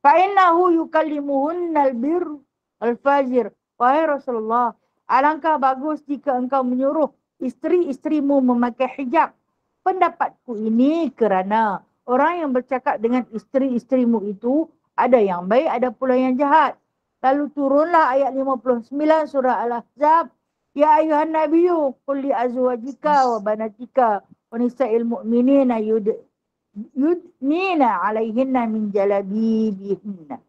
fa'innahu yukallimuhunnal bir al-fajir." Wahai Rasulullah, alangkah bagus jika engkau menyuruh isteri-isterimu memakai hijab. Pendapatku ini kerana orang yang bercakap dengan isteri-isterimu itu ada yang baik, ada pula yang jahat. Lalu turunlah ayat 59 surah Al-Ahzab. Ya ayuhan nabiyyu qul li azwajika wa banatika wa nisa'il mu'minina yudnina 'alaihinna min jalabibihinna.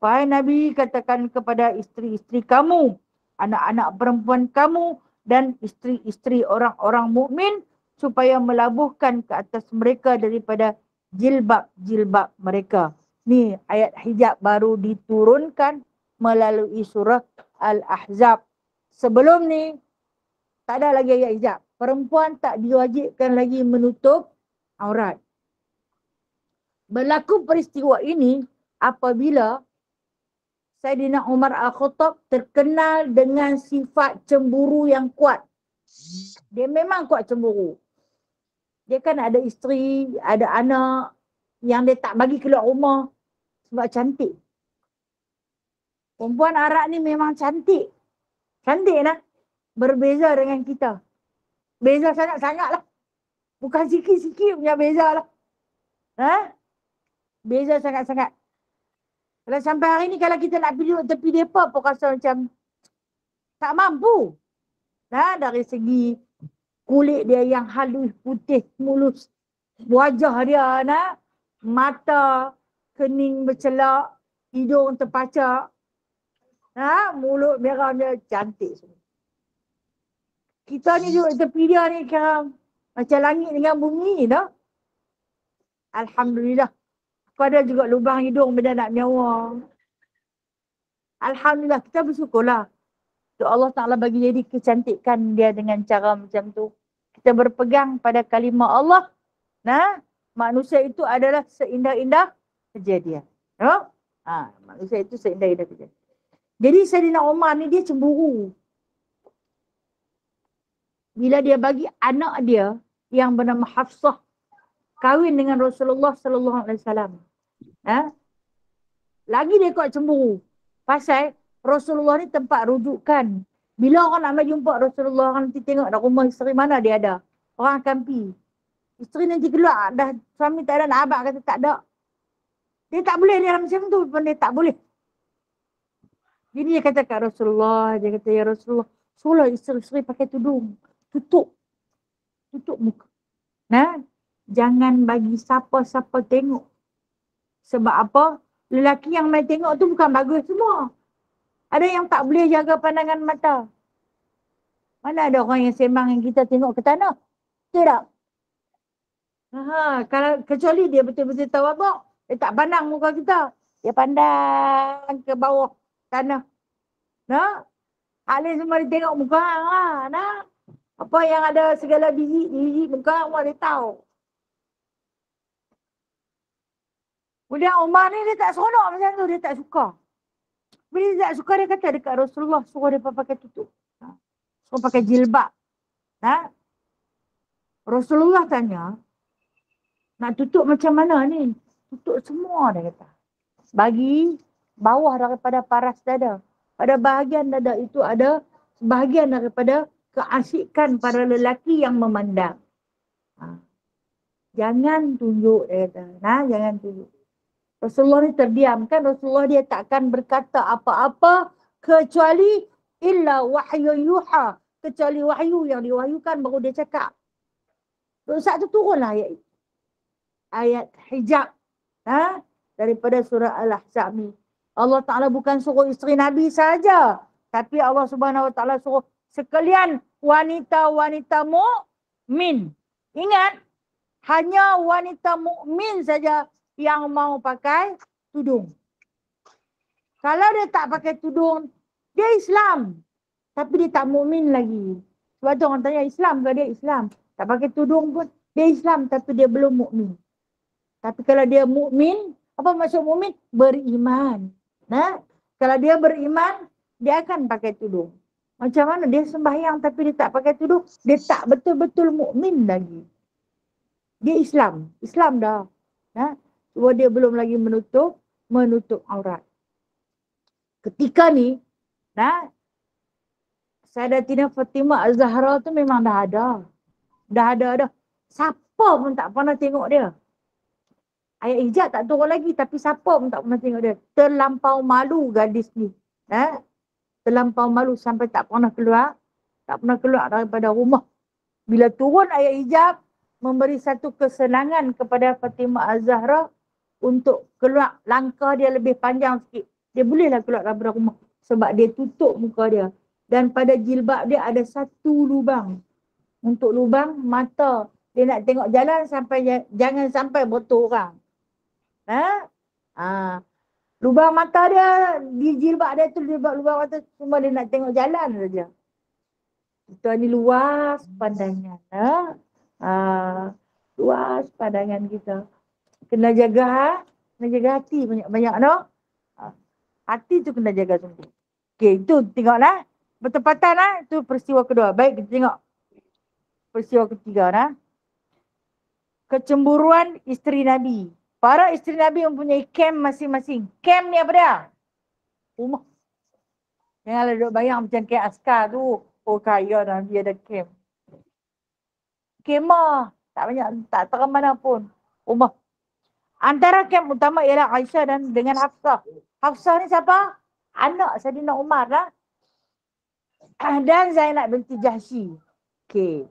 Wahai Nabi, katakan kepada isteri-isteri kamu, anak-anak perempuan kamu dan isteri-isteri orang-orang mukmin supaya melabuhkan ke atas mereka daripada jilbab-jilbab mereka. Ni ayat hijab baru diturunkan melalui surah Al-Ahzab. Sebelum ni tak ada lagi ayat hijab. Perempuan tak diwajibkan lagi menutup aurat. Berlaku peristiwa ini apabila Sayyidina Umar Al-Khattab terkenal dengan sifat cemburu yang kuat. Dia memang kuat cemburu. Dia kan ada isteri, ada anak yang dia tak bagi keluar rumah sebab cantik. Perempuan Arab ni memang cantik. Cantik lah. Berbeza dengan kita. Beza sangat-sangat lah. Bukan sikit-sikit punya beza lah. Beza sangat-sangat. Kalau sampai hari ni kalau kita nak pergi tepi depa pun rasa macam tak mampu. Dari segi kulit dia yang halus, putih, mulus. Wajah dia, mata, kening bercelak, hidung terpacak. Mulut merah dia cantik semua. Kita ni duduk tepi dia ni kira macam langit dengan bumi dah. Alhamdulillah. Aku ada juga lubang hidung benda nak nyawa. Alhamdulillah, kita bersyukurlah. Allah Ta'ala bagi jadi kecantikan dia dengan cara macam tu. Kita berpegang pada kalimah Allah. Manusia itu adalah seindah-indah kejadian. Manusia itu seindah-indah kejadian. Jadi Sayyidina Umar ni dia cemburu. Bila dia bagi anak dia yang bernama Hafsah kahwin dengan Rasulullah sallallahu alaihi wasallam. Lagi dia kuat cemburu. Pasal Rasulullah ni tempat rujukan. Bila orang nak jumpa Rasulullah, orang nanti tengok dah rumah isteri mana dia ada. Orang akan pergi. Isteri nanti keluar, dah suami tak ada, nak abang kata tak ada. Dia tak boleh dia macam tu pun dia tak boleh. Jadi dia kata kat Rasulullah, dia kata ya Rasulullah, Rasulullah isteri-isteri pakai tudung, tutup muka. Nah, jangan bagi siapa-siapa tengok. Sebab apa? Lelaki yang main tengok tu bukan bagus semua. Ada yang tak boleh jaga pandangan mata. Mana ada orang yang sembang yang kita tengok ke tanah? Tidak. Kalau kecuali dia betul-betul tawaduk, dia tak pandang muka kita. Dia pandang ke bawah tanah. Nah, Alih semua dia tengok muka hang nah. Apa yang ada segala biji muka hang dia tahu. Kemudian Umar ni dia tak seronok macam tu, dia tak suka. Bila dia tak suka dia kata dekat Rasulullah suruh dia pakai tutup. Suruh pakai jilbab. Nah. Rasulullah tanya, nak tutup macam mana ni? Tutup semua dia kata. Bagi bawah daripada paras dada. Pada bahagian dada itu ada sebahagian daripada keasikan para lelaki yang memandang. Jangan tunjuk dia kata. Nah, jangan tunjuk. Rasulullah ni terdiam kan. Rasulullah dia takkan berkata apa-apa kecuali illa wahyu yuha. Kecuali wahyu yang diwahyukan baru dia cakap. Saat tu turunlah ayat hijab daripada surah Al-Ahzab ni. Allah Ta'ala bukan suruh isteri Nabi saja, tapi Allah Subhanahu Wa Ta'ala suruh sekalian wanita-wanita mukmin. Ingat, hanya wanita mukmin saja yang mau pakai tudung. Kalau dia tak pakai tudung, dia Islam, tapi dia tak mukmin lagi. Sebab tu orang tanya Islam ke dia Islam. Tak pakai tudung pun dia Islam tapi dia belum mukmin. Tapi kalau dia mukmin, apa maksud mukmin? Beriman. Nah, kalau dia beriman, dia akan pakai tudung. Macam mana dia sembahyang tapi dia tak pakai tudung, dia tak betul-betul mukmin lagi. Dia Islam dah. Nah, cuma dia belum lagi menutup aurat. Ketika ni, nah, Sayyidatina Fatimah Az-Zahra tu memang dah ada. Siapa pun tak pernah tengok dia. Ayat hijab tak turun lagi tapi siapa pun tak pernah tengok dia. Terlampau malu gadis ni. Terlampau malu sampai tak pernah keluar daripada rumah. Bila turun ayat hijab, memberi satu kesenangan kepada Fatimah Az-Zahra untuk keluar, langkah dia lebih panjang sikit. Dia bolehlah keluar daripada rumah sebab dia tutup muka dia. Dan pada jilbab dia ada satu lubang. Untuk lubang mata. Dia nak tengok jalan sampai jangan sampai botol orang. Lubang mata dia di jilbab dia tu, lubang mata cuma dia nak tengok jalan saja. Itu ni luas pandangan. Luas pandangan kita. Kena jaga hati banyak-banyak no. Hati tu kena jaga sungguh. Okey, itu tengoklah. Bertepatan itu peristiwa kedua. Baik, kita tengok peristiwa ketiga Kecemburuan isteri Nabi. Para isteri Nabi mempunyai kem masing-masing. Kem ni apa dia? Rumah. Janganlah duduk bayang macam kayak askar tu. Oh kaya Nabi ada kem. Kemah. Tak banyak, tak terang mana pun. Rumah. Antara kem utama ialah Aisyah dan dengan Hafsah. Hafsah ni siapa? Anak Saidina Umar lah. Dan Zainab binti Jahsy. Okey.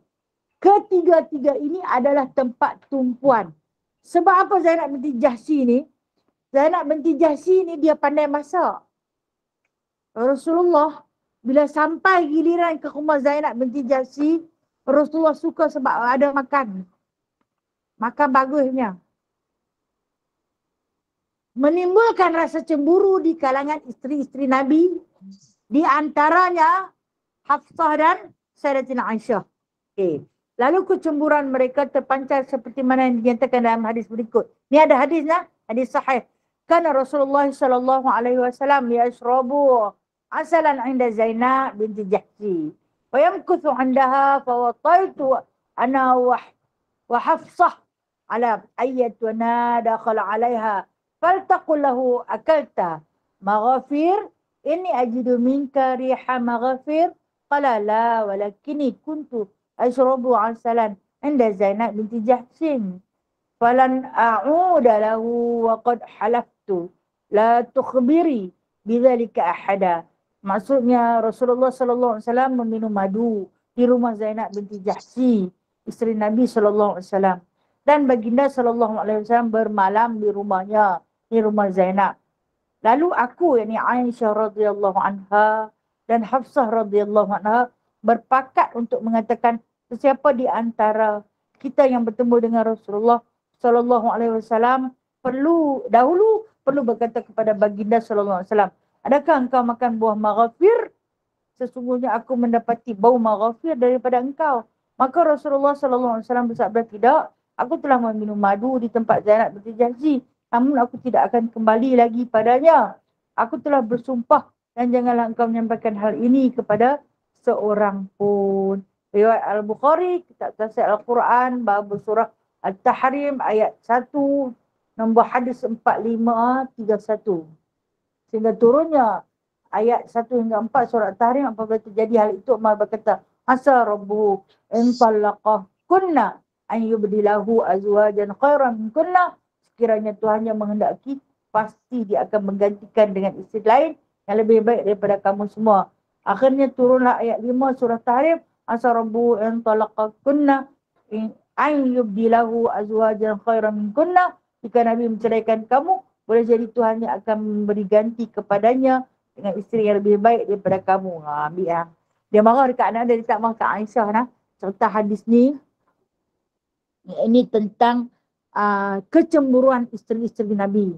Ketiga-tiga ini adalah tempat tumpuan. Sebab apa Zainab binti Jahsy ni? Zainab binti Jahsy ni dia pandai masak. Rasulullah bila sampai giliran ke rumah Zainab binti Jahsy, Rasulullah suka sebab ada makan. Makan bagusnya. Menimbulkan rasa cemburu di kalangan isteri-isteri Nabi. Di antaranya Hafsah dan Sayyidatina Aisyah. Okay. Lalu kecemburuan mereka terpancar seperti mana yang dinyatakan dalam hadis berikut. Ini ada hadisnya, hadis sahih. Kana Rasulullah sallallahu alaihi wasallam yashrabu asalan 'inda Zainab binti Jahsy. Wa yamkuthu 'indaha fa wataitu ana wa Hafsah ala ayyatuna dakhala 'alaiha faltaqul lahu akalta maghfir inni ajidu minka riha maghfir qala la walakinni kuntu ashrabu asalan 'inda Zainab binti Jahsy. falan a'uda lahu wa qad halaftu la tukhbiri bidzalika ahada. Maksudnya Rasulullah sallallahu alaihi wasallam meminum madu di rumah Zainab binti Jahsy, isteri Nabi sallallahu alaihi wasallam. Dan baginda sallallahu alaihi wasallam bermalam di rumahnya, di rumah Zainab. Lalu aku, yakni Aisyah radhiyallahu anha dan Hafsah radhiyallahu anha berpakat untuk mengatakan sesiapa di antara kita yang bertemu dengan Rasulullah sallallahu alaihi wasallam dahulu perlu berkata kepada baginda sallallahu alaihi wasallam, adakah engkau makan buah maghfir? Sesungguhnya aku mendapati bau maghfir daripada engkau. Maka Rasulullah sallallahu alaihi wasallam bersabda, tidak, aku telah meminum madu di tempat Zainab binti Jahsy, namun aku tidak akan kembali lagi padanya. Aku telah bersumpah dan janganlah engkau menyampaikan hal ini kepada seorang pun. Riwayat Al-Bukhari, kitab tafsir Al-Quran, bab surah Al-Tahrim ayat 1, nombor hadis 4531. Sehingga turunnya ayat 1 hingga 4 surah Al-Tahrim, apabila terjadi hal itu, Umar berkata, asa rabbuhu in talaqah kunna an yubdilahu azwajan khairan min kunna. Sekiranya Tuhannya menghendaki, pasti dia akan menggantikan dengan isteri lain yang lebih baik daripada kamu semua. Akhirnya turunlah ayat 5 surah Tahrim, asa rabbuhu in talaqah kunna an yubdilahu azwajan khairan min kunna. Jika Nabi menceraikan kamu, boleh jadi Tuhan yang akan memberi ganti kepadanya dengan isteri yang lebih baik daripada kamu. Ambil lah. Dia marah dekat anak dia tak marah kat Aisyah nah. Serta hadis ni, ini tentang kecemburuan isteri-isteri Nabi.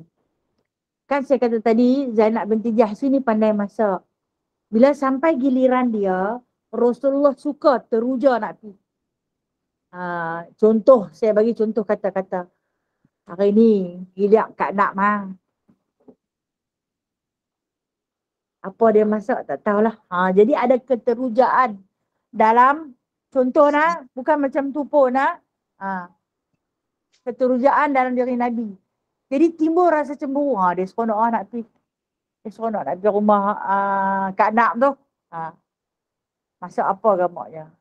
Kan saya kata tadi, Zainab binti Jahsy ni pandai masak. Bila sampai giliran dia, Rasulullah suka teruja nak pergi. Contoh, saya bagi contoh kata-kata. Hari ni, giliak Kak Nak mah. Apa dia masak tak tahulah. Jadi ada keterujaan dalam, contoh nak, bukan macam tu pun nak. Keterujaan dalam diri Nabi. Jadi timbul rasa cemburu. Dia seronok nak pergi. Dia seronok nak pergi rumah Kak Nak tu. Masak apa gamaknya.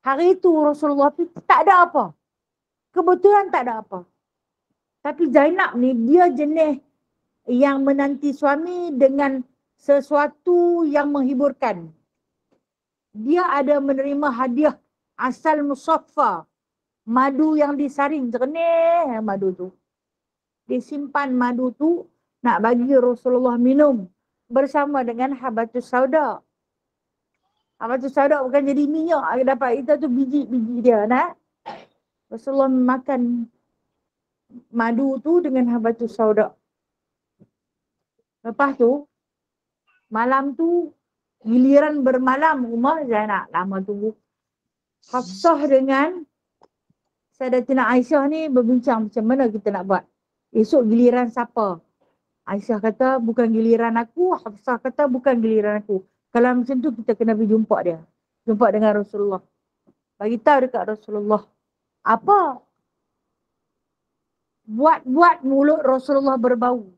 Hari itu Rasulullah tak ada apa. Kebetulan tak ada apa. Tapi Zainab ni dia jenis yang menanti suami dengan sesuatu yang menghiburkan. Dia ada menerima hadiah asal musaffa. Madu yang disaring, jernih madu tu. Disimpan madu tu nak bagi Rasulullah minum bersama dengan habatus sauda. Habatus sauda bukan jadi minyak, dapat itu tu biji-biji dia nak. Rasulullah makan madu tu dengan habatus sauda. Lepas tu, malam tu, giliran bermalam rumah Zainab. Lama tunggu. Hafsah dengan Sayyidatina Aisyah ni berbincang macam mana kita nak buat. Esok giliran siapa? Aisyah kata bukan giliran aku. Hafsah kata bukan giliran aku. Kalau macam tu kita kena pergi jumpa dia. Jumpa dengan Rasulullah. Bagi tahu dekat Rasulullah. Apa? Buat mulut Rasulullah berbau.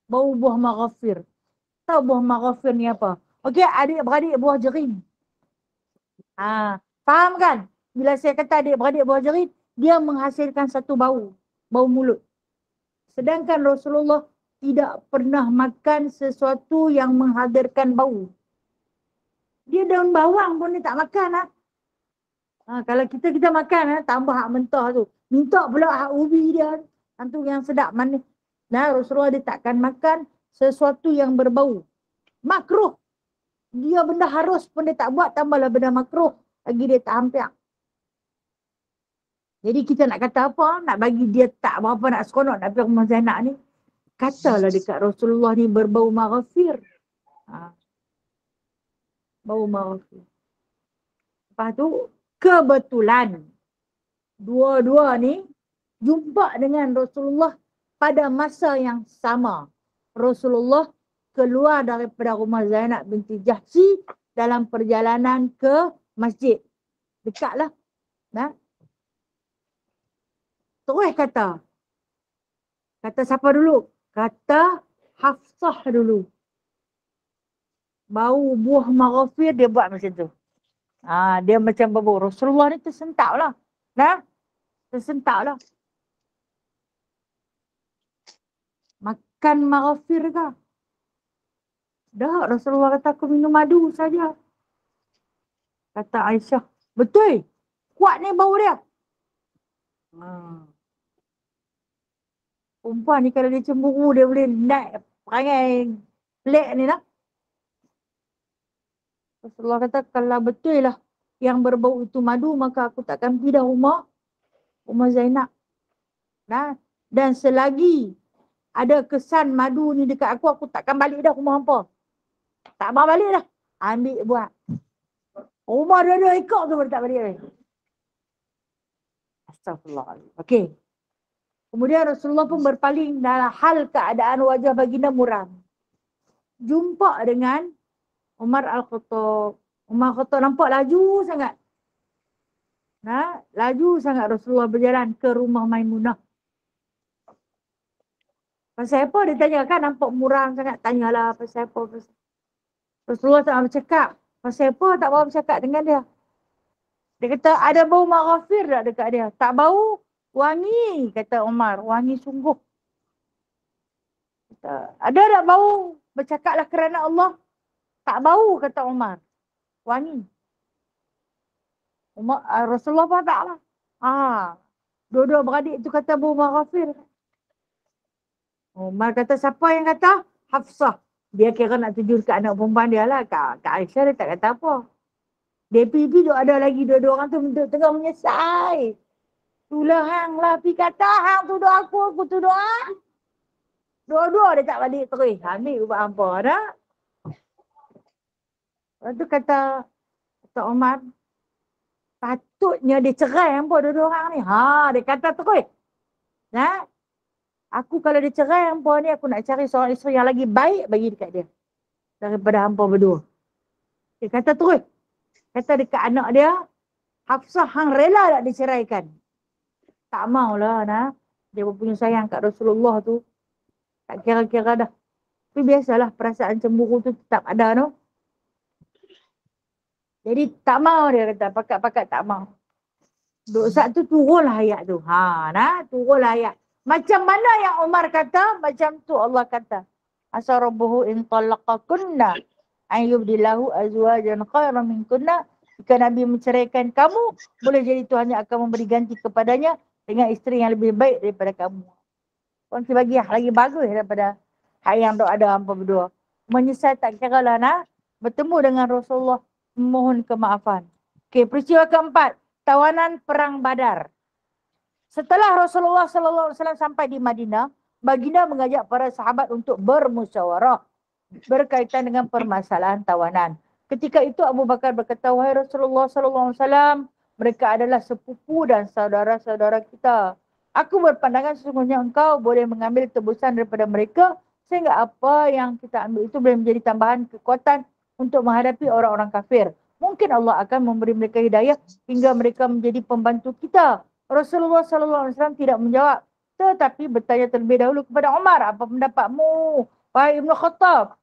Bau buah maghfir. Tahu buah maghfir ni apa? Okey, adik-beradik buah jerin. Faham kan? Bila saya kata adik-beradik buah jerin, dia menghasilkan satu bau. Bau mulut. Sedangkan Rasulullah tidak pernah makan sesuatu yang menghadirkan bau. Dia daun bawang pun dia tak makan. Kalau kita makan, tambah hak mentah tu. Minta pula hak ubi dia. Tentu yang sedap manis. Nah, Rasulullah dia takkan makan sesuatu yang berbau. Makruh. Dia benda harus pun dia tak buat, tambahlah benda makruh. Lagi dia tak hampiak. Jadi kita nak kata apa? Nak bagi dia tak berapa nak seronok nak pergi rumah Zainab ni. Katalah dekat Rasulullah ni berbau maghfir. Bau maghfir. Lepas tu, kebetulan dua-dua ni jumpa dengan Rasulullah pada masa yang sama. Rasulullah keluar daripada rumah Zainab binti Jahsy dalam perjalanan ke masjid. Dekatlah. Terus kata. Kata siapa dulu? Kata Hafsah dulu. Bau buah maghfir dia buat macam tu. Dia macam bau. Rasulullah ni tersentak lah. Tersentak lah. Kan maghfir kah? Dah, Rasulullah kata aku minum madu saja. Kata Aisyah, betul. Kuat ni bau dia. Perempuan ni kalau dia cemburu, dia boleh naik perangai pelik ni lah. Rasulullah kata, kalau betul lah yang berbau itu madu, maka aku takkan pindah rumah Zainab. Nah, dan selagi ada kesan madu ni dekat aku takkan balik dah rumah hampa. Tak mau balik dah. Ambil buat. Rumah dia ikut tu tak balik. Astagfirullahaladzim. Okey. Kemudian Rasulullah pun berpaling dalam hal keadaan wajah baginda muram. Jumpa dengan Umar Al-Khattab. Umar Al-Khattab nampak laju sangat. Nah, laju sangat Rasulullah berjalan ke rumah Maimunah. Pasal apa dia tanya kan, nampak muram sangat, tanyalah pasal apa. Rasulullah tak bercakap. Pasal apa tak mau bercakap dengan dia. Dia kata ada bau maghfir tak dekat dia. Tak bau, wangi kata Umar, wangi sungguh. Kata, ada tak bau, bercakaplah kerana Allah. Tak bau kata Umar, wangi. Rasulullah pun tak lah. Dua-dua beradik tu kata bau maghfir. Umar kata siapa yang kata? Hafsah. Dia kira nak tuju dekat anak perempuan dia lah. Kak Aisyah dia tak kata apa. Dia pergi tu ada lagi dua-dua orang tu tengah menyesal. Itulah hang lah pergi kata hang tuduh aku tuduh hang. Dua-dua dia tak balik terus. Ambil buat apa dah. Lepas tu kata Umar, patutnya dia cerai hampa dua-dua orang ni. Dia kata terus. Nah, aku kalau dia cerai hampa ni, aku nak cari seorang isteri yang lagi baik bagi dekat dia. Daripada hampa berdua. Dia kata terus. Kata dekat anak dia, Hafsah hang rela tak diceraikan? Tak maulah nah. Dia punya sayang kat Rasulullah tu. Tak kira-kira dah. Tapi biasalah perasaan cemburu tu tetap ada tu. Jadi tak mau dia kata, pakat-pakat tak mau. Saat tu turunlah ayat tu. Turunlah ayat. Macam mana yang Umar kata, macam tu Allah kata. Asa rabbuhu in talaqakunna ayyubdilahu azwajan khairan minkunna. Jika Nabi menceraikan kamu, boleh jadi Tuhannya akan memberi ganti kepadanya dengan isteri yang lebih baik daripada kamu. Orang bagi lagi bagus daripada hak yang ada hampa berdua. Menyesal tak kira lah bertemu dengan Rasulullah, mohon kemaafan. Okey, peristiwa keempat, tawanan perang Badar. Setelah Rasulullah SAW sampai di Madinah, baginda mengajak para sahabat untuk bermusyawarah berkaitan dengan permasalahan tawanan. Ketika itu Abu Bakar berkata, wahai Rasulullah SAW, mereka adalah sepupu dan saudara-saudara kita. Aku berpandangan sesungguhnya engkau boleh mengambil tebusan daripada mereka sehingga apa yang kita ambil itu boleh menjadi tambahan kekuatan untuk menghadapi orang-orang kafir. Mungkin Allah akan memberi mereka hidayah hingga mereka menjadi pembantu kita. Rasulullah SAW tidak menjawab, tetapi bertanya terlebih dahulu kepada Umar, apa pendapatmu, wahai Ibn Khattab?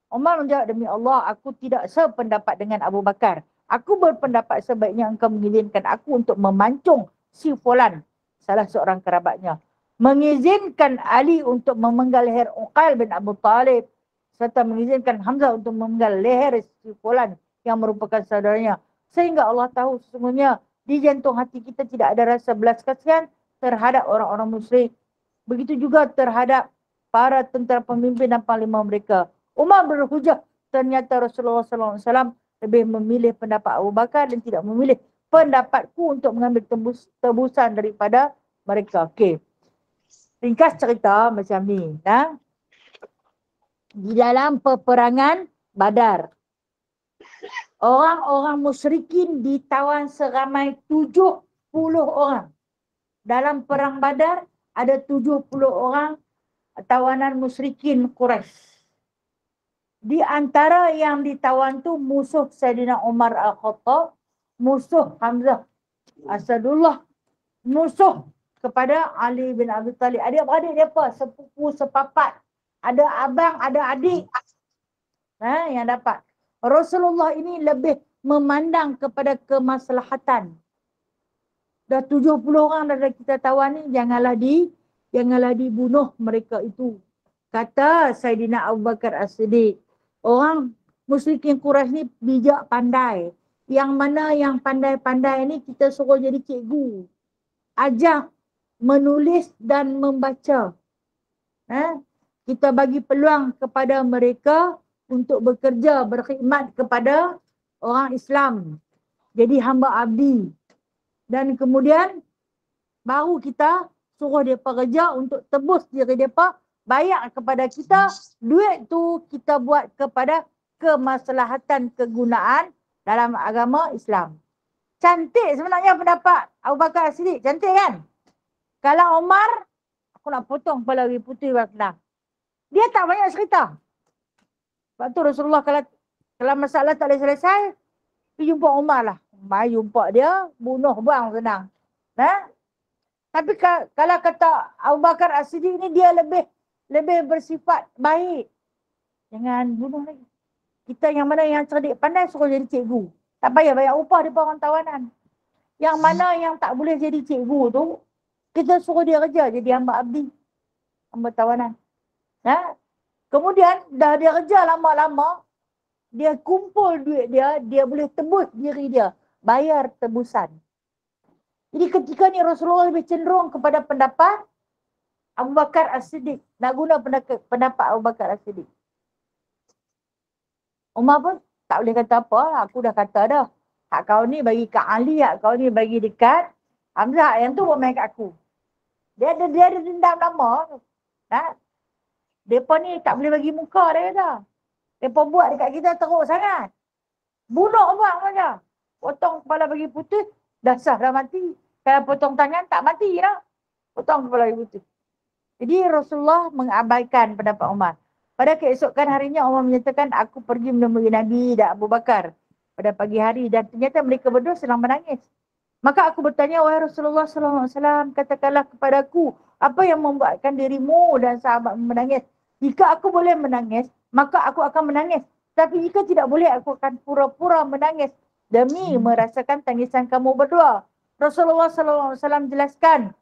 Umar menjawab, demi Allah, aku tidak sependapat dengan Abu Bakar. Aku berpendapat sebaiknya engkau mengizinkan aku untuk memancung si Fulan, salah seorang kerabatnya. Mengizinkan Ali untuk memenggal leher Uqail bin Abu Talib. Serta mengizinkan Hamzah untuk memenggal leher si Fulan yang merupakan saudaranya. Sehingga Allah tahu sesungguhnya di jantung hati kita tidak ada rasa belas kasihan terhadap orang-orang musyrik. Begitu juga terhadap para tentera pemimpin dan panglima mereka. Umar berhujah, ternyata Rasulullah SAW lebih memilih pendapat Abu Bakar dan tidak memilih pendapatku untuk mengambil tebusan daripada mereka. Okey. Ringkas cerita macam ni. Di dalam peperangan Badar, orang-orang musyrikin ditawan seramai 70 orang. Dalam perang Badar ada 70 orang tawanan musyrikin Quraisy. Di antara yang ditawan tu musuh Sayyidina Umar Al-Khattab, musuh Hamzah Asadullah, musuh kepada Ali bin Abi Talib. Adik-beradik dia apa? Sepupu, sepapat. Ada abang, ada adik. Yang dapat. Rasulullah ini lebih memandang kepada kemaslahatan. Dah 70 orang dah kita tawan ni, janganlah dibunuh mereka itu. Kata Saidina Abu Bakar As-Siddiq, orang musyrikin Quraisy ni bijak pandai. Yang mana yang pandai-pandai ni kita suruh jadi cikgu. Ajak menulis dan membaca. Kita bagi peluang kepada mereka untuk bekerja, berkhidmat kepada orang Islam. Jadi hamba abdi. Dan kemudian baru kita suruh dia kerja untuk tebus diri mereka, bayar kepada kita, duit tu kita buat kepada kemaslahatan kegunaan dalam agama Islam. Cantik sebenarnya pendapat Abu Bakar As-Siddiq, cantik kan? Kalau Umar, aku nak potong kepala Abi Putih Bakar. Dia tak banyak cerita. Sebab tu Rasulullah kalau masalah tak boleh selesai, pergi jumpa Umar lah. Umar jumpa dia, bunuh buang senang. Tapi kalau kata Abu Bakar As-Siddiq ni dia lebih bersifat baik. Jangan bunuh lagi. Kita yang mana yang cerdik pandai suruh jadi cikgu. Tak payah bayar upah dia orang tawanan. Yang mana yang tak boleh jadi cikgu tu, kita suruh dia kerja jadi hamba abdi. Hamba tawanan. Kemudian dah dia kerja lama-lama, dia kumpul duit dia boleh tebus diri dia. Bayar tebusan. Jadi ketika ni Rasulullah lebih cenderung kepada pendapat Abu Bakar As-Siddiq. Nak guna pendapat Abu Bakar As-Siddiq. Umar pun tak boleh kata apa. Aku dah kata dah. Hak kau ni bagi kat Ali, hak kau ni bagi dekat Hamzah. Yang tu pun main kat aku. Dia ada dendam lama. Mereka ni tak boleh bagi muka dia kata. Mereka buat dekat kita teruk sangat. Bunuh buang saja. Potong kepala bagi putih, dah sah dah mati. Kalau potong tangan tak mati dah. Potong kepala bagi putih. Jadi Rasulullah mengabaikan pendapat Umar. Pada keesokan harinya Umar menyatakan, aku pergi menemui Nabi dan Abu Bakar pada pagi hari dan ternyata mereka berdua sedang menangis. Maka aku bertanya, wahai Rasulullah SAW, katakanlah kepadaku, apa yang membuatkan dirimu dan sahabat menangis? Jika aku boleh menangis, maka aku akan menangis. Tapi jika tidak boleh, aku akan pura-pura menangis demi merasakan tangisan kamu berdua. Rasulullah SAW jelaskan,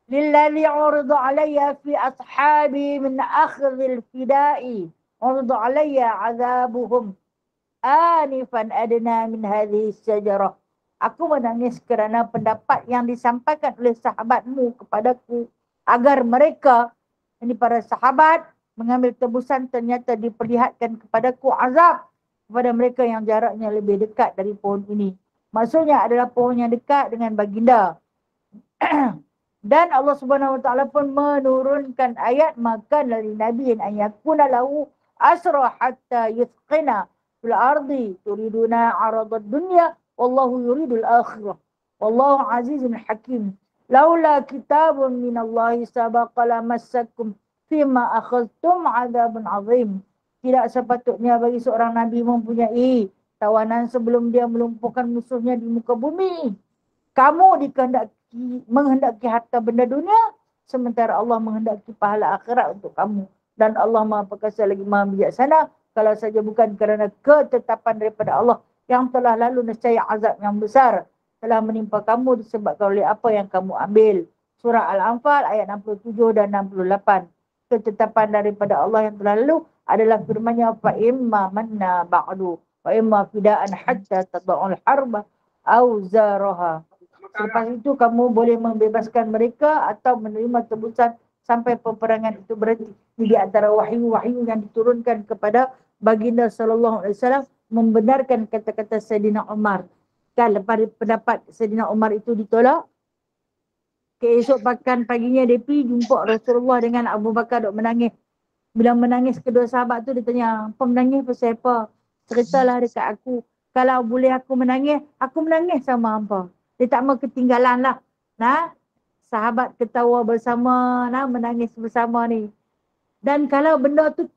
Lilladhi urdu alayya fi ashabi min akhdhil fida'i urdu alayya azabuhum anifan adna min hadhihi syajarah. Aku menangis kerana pendapat yang disampaikan oleh sahabatmu kepadaku agar mereka, ini para sahabat, mengambil tebusan ternyata diperlihatkan kepadaku azab kepada mereka yang jaraknya lebih dekat dari pohon ini. Maksudnya adalah pohon yang dekat dengan baginda. Dan Allah Subhanahu Wa Taala pun menurunkan ayat maka dari Nabi an yakuna lahu asra hatta yutqina fil ardi turiduna aradad dunya wallahu yuridul akhirah wallahu azizun hakim. Laula kitabun minallahi sabaqa lamassakum fima akhadtum adzabun azim. Tidak sepatutnya bagi seorang nabi mempunyai tawanan sebelum dia melumpuhkan musuhnya di muka bumi. Kamu menghendaki harta benda dunia, sementara Allah menghendaki pahala akhirat untuk kamu. Dan Allah Maha Perkasa lagi Maha Bijaksana. Kalau saja bukan kerana ketetapan daripada Allah yang telah lalu, nescaya azab yang besar telah menimpa kamu disebabkan oleh apa yang kamu ambil. Surah Al-Anfal ayat 67 dan 68. Ketetapan daripada Allah yang telah lalu adalah firman-Nya, fa imma manna ba'du wa imma fida'an hatta tad'ul harba auzaraha. Selepas itu kamu boleh membebaskan mereka atau menerima tebusan sampai peperangan itu berhenti. Ini di antara wahyu-wahyu yang diturunkan kepada baginda sallallahu alaihi wasallam membenarkan kata-kata Saidina Umar. Kan lepas pendapat Saidina Umar itu ditolak, keesokan paginya dia pergi jumpa Rasulullah dengan Abu Bakar duk menangis. Bila menangis kedua sahabat tu dia tanya, apa menangis pasal apa? Ceritalah dekat aku. Kalau boleh aku menangis sama hampa. Dia tak mau ketinggalan lah. Sahabat ketawa bersama, menangis bersama ni. Dan kalau benda tu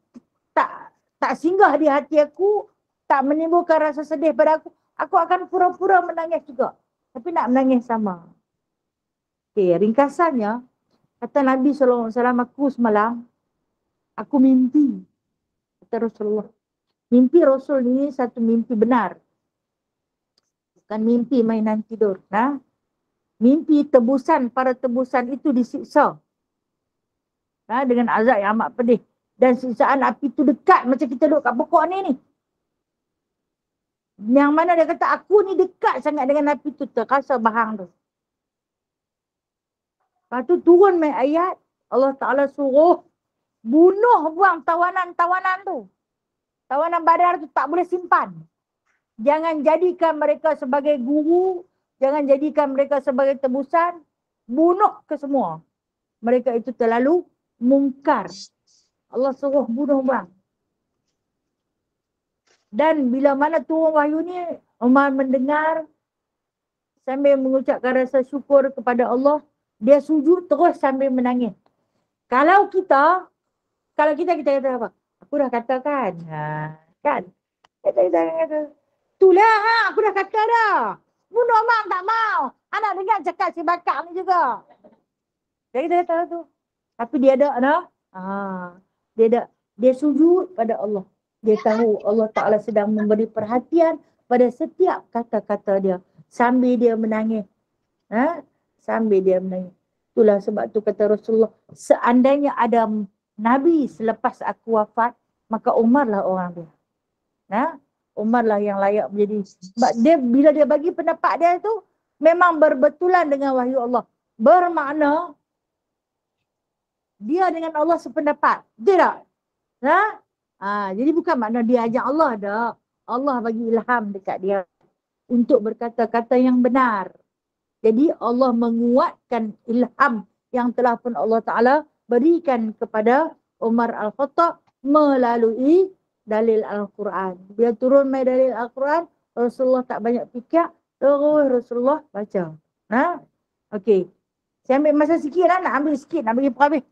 tak singgah di hati aku, tak menimbulkan rasa sedih pada aku akan pura-pura menangis juga. Tapi nak menangis sama. Okay, ringkasannya, kata Nabi SAW, aku semalam, aku mimpi. Kata Rasulullah. Mimpi Rasul ni satu mimpi benar. Bukan mimpi mainan tidur. Mimpi tebusan, para tebusan itu disiksa. Dengan azab yang amat pedih. Dan sisaan api tu dekat macam kita duduk kat pokok ni. Yang mana dia kata aku ni dekat sangat dengan api tu, terasa bahang tu. Lepas tu turun main ayat, Allah Ta'ala suruh bunuh buang tawanan-tawanan tu. Tawanan Badar tu tak boleh simpan. Jangan jadikan mereka sebagai guru, jangan jadikan mereka sebagai tebusan, bunuh ke semua. Mereka itu terlalu mungkar. Allah suruh bunuh buang. Dan bila mana turun wahyu ni, Umar mendengar sambil mengucapkan rasa syukur kepada Allah, dia sujud terus sambil menangis. Kalau kita kata apa? Aku dah katakan. Kan? Kata. Itulah aku dah kata dah. Bunuh Umar tak mau. Anak dengar cakap si bakar ni juga. Dia kata tu. Tapi dia ada. Dia sujud pada Allah. Dia tahu Allah Ta'ala sedang memberi perhatian pada setiap kata-kata dia. Sambil dia menangis. Sambil dia menangis. Itulah sebab tu kata Rasulullah, seandainya ada Nabi selepas aku wafat, maka Umarlah orang dia. Umarlah yang layak menjadi. Sebab dia, bila dia bagi pendapat dia tu, memang berbetulan dengan wahyu Allah. Bermakna, dia dengan Allah sependapat. Betul tak? Jadi bukan makna dia ajak Allah dah. Allah bagi ilham dekat dia untuk berkata-kata yang benar. Jadi Allah menguatkan ilham yang telah pun Allah Ta'ala berikan kepada Umar Al-Khattab melalui dalil Al-Quran. Bila turun mai dalil Al-Quran, Rasulullah tak banyak fikir, terus Rasulullah baca. Okey. Saya ambil masa sikit lah, nak ambil sikit, nak bagi perhabis.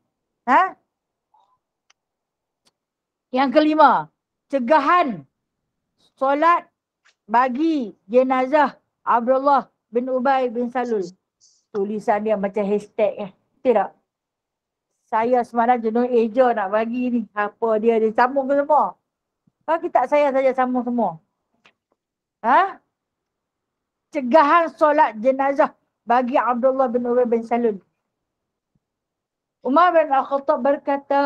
Yang kelima, cegahan solat bagi jenazah Abdullah bin Ubay bin Salul. Tulisan dia macam hashtag. Tidak? Saya semalam jenuh eja nak bagi ni. Apa dia sambung ke semua? Kalau kita saya saja sambung semua. Cegahan solat jenazah bagi Abdullah bin Ubay bin Salul. Umar bin Al-Khattab berkata,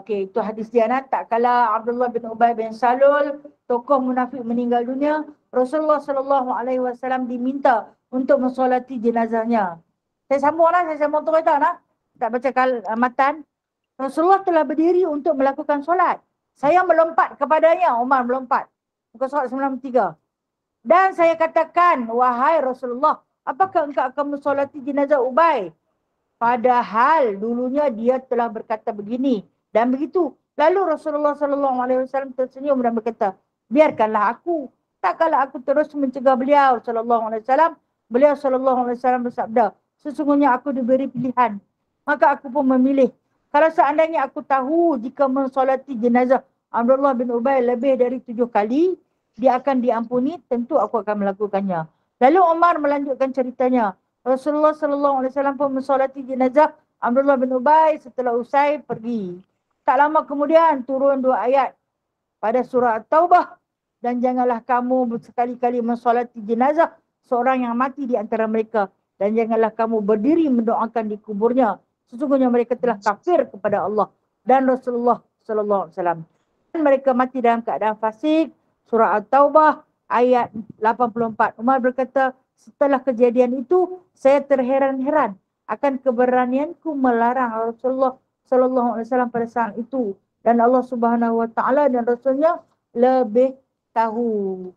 okey, itu hadis dia, tak kala Abdullah bin Ubay bin Salul, tokoh munafik, meninggal dunia, Rasulullah SAW diminta untuk mensolati jenazahnya. Saya sambung terus tak baca matan. Rasulullah telah berdiri untuk melakukan solat. Saya melompat kepadanya, Umar melompat. Muka surat 93. Dan saya katakan, wahai Rasulullah, apakah engkau akan mensolati jenazah Ubay? Padahal dulunya dia telah berkata begini dan begitu. Lalu Rasulullah SAW tersenyum dan berkata, biarkanlah aku. Tak kala aku terus mencegah beliau SAW. Beliau SAW bersabda, sesungguhnya aku diberi pilihan. Maka aku pun memilih. Kalau seandainya aku tahu jika mensolati jenazah Abdullah bin Ubay lebih dari 7 kali, dia akan diampuni, tentu aku akan melakukannya. Lalu Umar melanjutkan ceritanya. Rasulullah SAW pun mensolati jenazah Abdullah bin Ubay setelah usai pergi. Tak lama kemudian turun 2 ayat pada surah At-Taubah. Dan janganlah kamu sekali-kali mensolati jenazah seorang yang mati di antara mereka. Dan janganlah kamu berdiri mendoakan di kuburnya. Sesungguhnya mereka telah kafir kepada Allah dan Rasulullah SAW. Dan mereka mati dalam keadaan fasik. Surah At-Taubah ayat 84. Umar berkata, setelah kejadian itu, saya terheran-heran akan keberanianku melarang Rasulullah SAW pada saat itu. Dan Allah Subhanahu Wa Taala dan Rasulnya lebih tahu.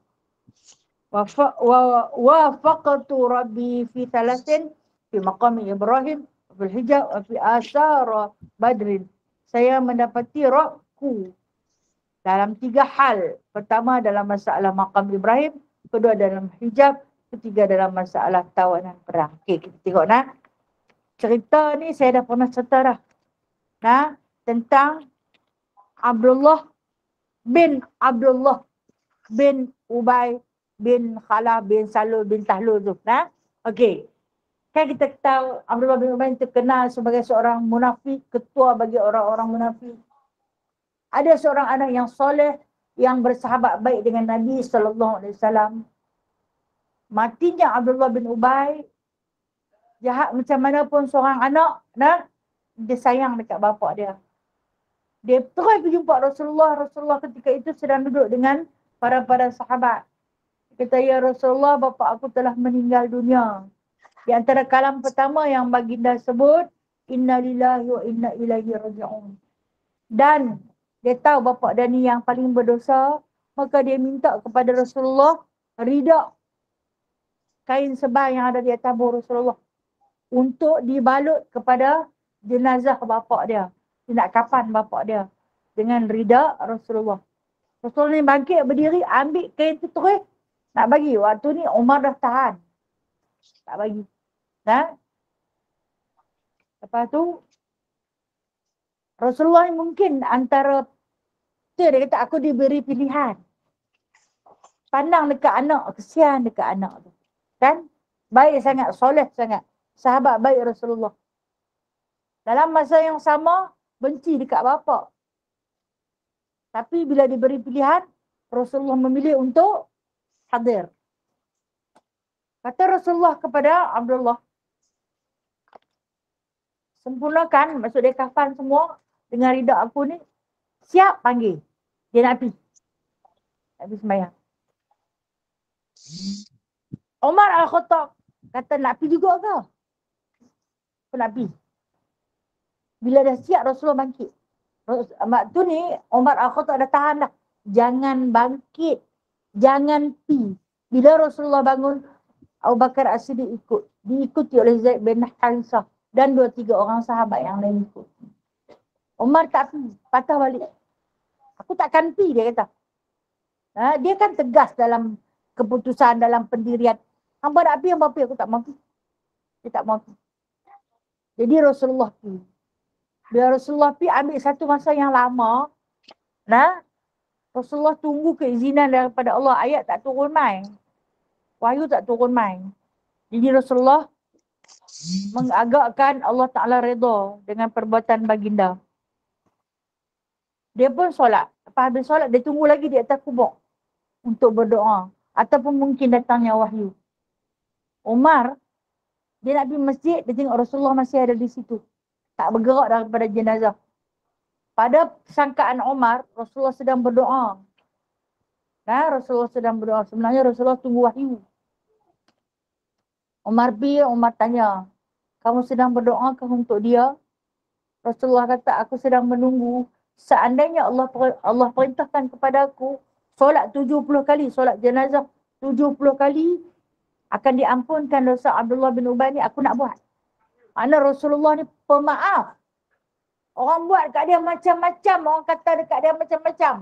Wafaqtu Rabbi fi thalathin, fi maqami Ibrahim, fi hijab, fi asyara Badrin. Saya mendapati Rabbku dalam 3 hal. Pertama dalam masalah maqam Ibrahim, kedua dalam hijab, ketiga dalam masalah tawanan perang. Okey, kita tengok cerita ni saya dah pernah cerita dah. Tentang Abdullah bin Ubay bin Khalaf bin Salul bin Tahlul tu. Okey. Kan kita tahu Abdullah bin Ubay terkenal sebagai seorang munafik, ketua bagi orang-orang munafik. Ada seorang anak yang soleh yang bersahabat baik dengan Nabi SAW. Matinya Abdullah bin Ubay, jahat macam mana pun seorang anak, dia sayang dekat bapa dia. Dia terus pergi jumpa Rasulullah. Rasulullah ketika itu sedang duduk dengan para sahabat. Dia kata, ya Rasulullah, bapa aku telah meninggal dunia. Di antara kalam pertama yang baginda sebut, Inna lillahi wa inna ilaihi raji'un. Dan dia tahu bapa dia ni yang paling berdosa, maka dia minta kepada Rasulullah rida kain sebal yang ada di atas tubuh Rasulullah untuk dibalut kepada jenazah bapa dia. Dia nak kafan bapa dia dengan rida Rasulullah. Rasulullah ni bangkit berdiri, ambil kain tu terus nak bagi. Waktu ni Umar dah tahan. Tak bagi. Nah, lepas tu Rasulullah ni mungkin antara tu dia kata aku diberi pilihan. Pandang dekat anak, kesian dekat anak tu. Kan? Baik sangat, soleh sangat. Sahabat baik Rasulullah. Dalam masa yang sama, benci dekat bapa. Tapi bila diberi pilihan, Rasulullah memilih untuk hadir. Kata Rasulullah kepada Abdullah, sempurnakan, maksud dia kafan semua dengan rida aku ni, siap panggil. Dia nak pergi. Nak pergi sembahyang. Umar Al-Khattab kata nak pergi juga ke? Aku nak pergi. Bila dah siap Rasulullah bangkit. Tu ni Umar Al-Khattab dah tahan dah. Jangan bangkit. Jangan pergi. Bila Rasulullah bangun, Abu Bakar As-Siddiq ikut. Diikuti oleh Zaid bin Harisah. Dan 2-3 orang sahabat yang lain ikut. Umar tak pergi. Patah balik. Aku takkan pergi, dia kata. Dia kan tegas dalam keputusan, dalam pendirian. Hamba nak pergi, hamba pergi. Aku tak mahu pergi. Dia tak mahu pergi. Jadi Rasulullah pergi. Bila Rasulullah pergi, ambil satu masa yang lama. Rasulullah tunggu keizinan daripada Allah. Ayat tak turun main. Wahyu tak turun main. Jadi Rasulullah mengagakkan Allah Ta'ala redha dengan perbuatan baginda. Dia pun solat. Lepas habis solat, dia tunggu lagi di atas kubur untuk berdoa. Ataupun mungkin datangnya wahyu. Umar, dia nak pergi masjid, dia tengok Rasulullah masih ada di situ. Tak bergerak daripada jenazah. Pada sangkaan Umar, Rasulullah sedang berdoa. Rasulullah sedang berdoa. Sebenarnya Rasulullah tunggu wahyu. Umar pergi, Umar tanya, kamu sedang berdoa ke untuk dia? Rasulullah kata, aku sedang menunggu. Seandainya Allah perintahkan kepada aku, solat 70 kali, solat jenazah 70 kali, akan diampunkan dosa Abdullah bin Ubay ni, aku nak buat. Makna Rasulullah ni pemaaf. Orang buat kat dia macam-macam, orang kata dekat dia macam-macam.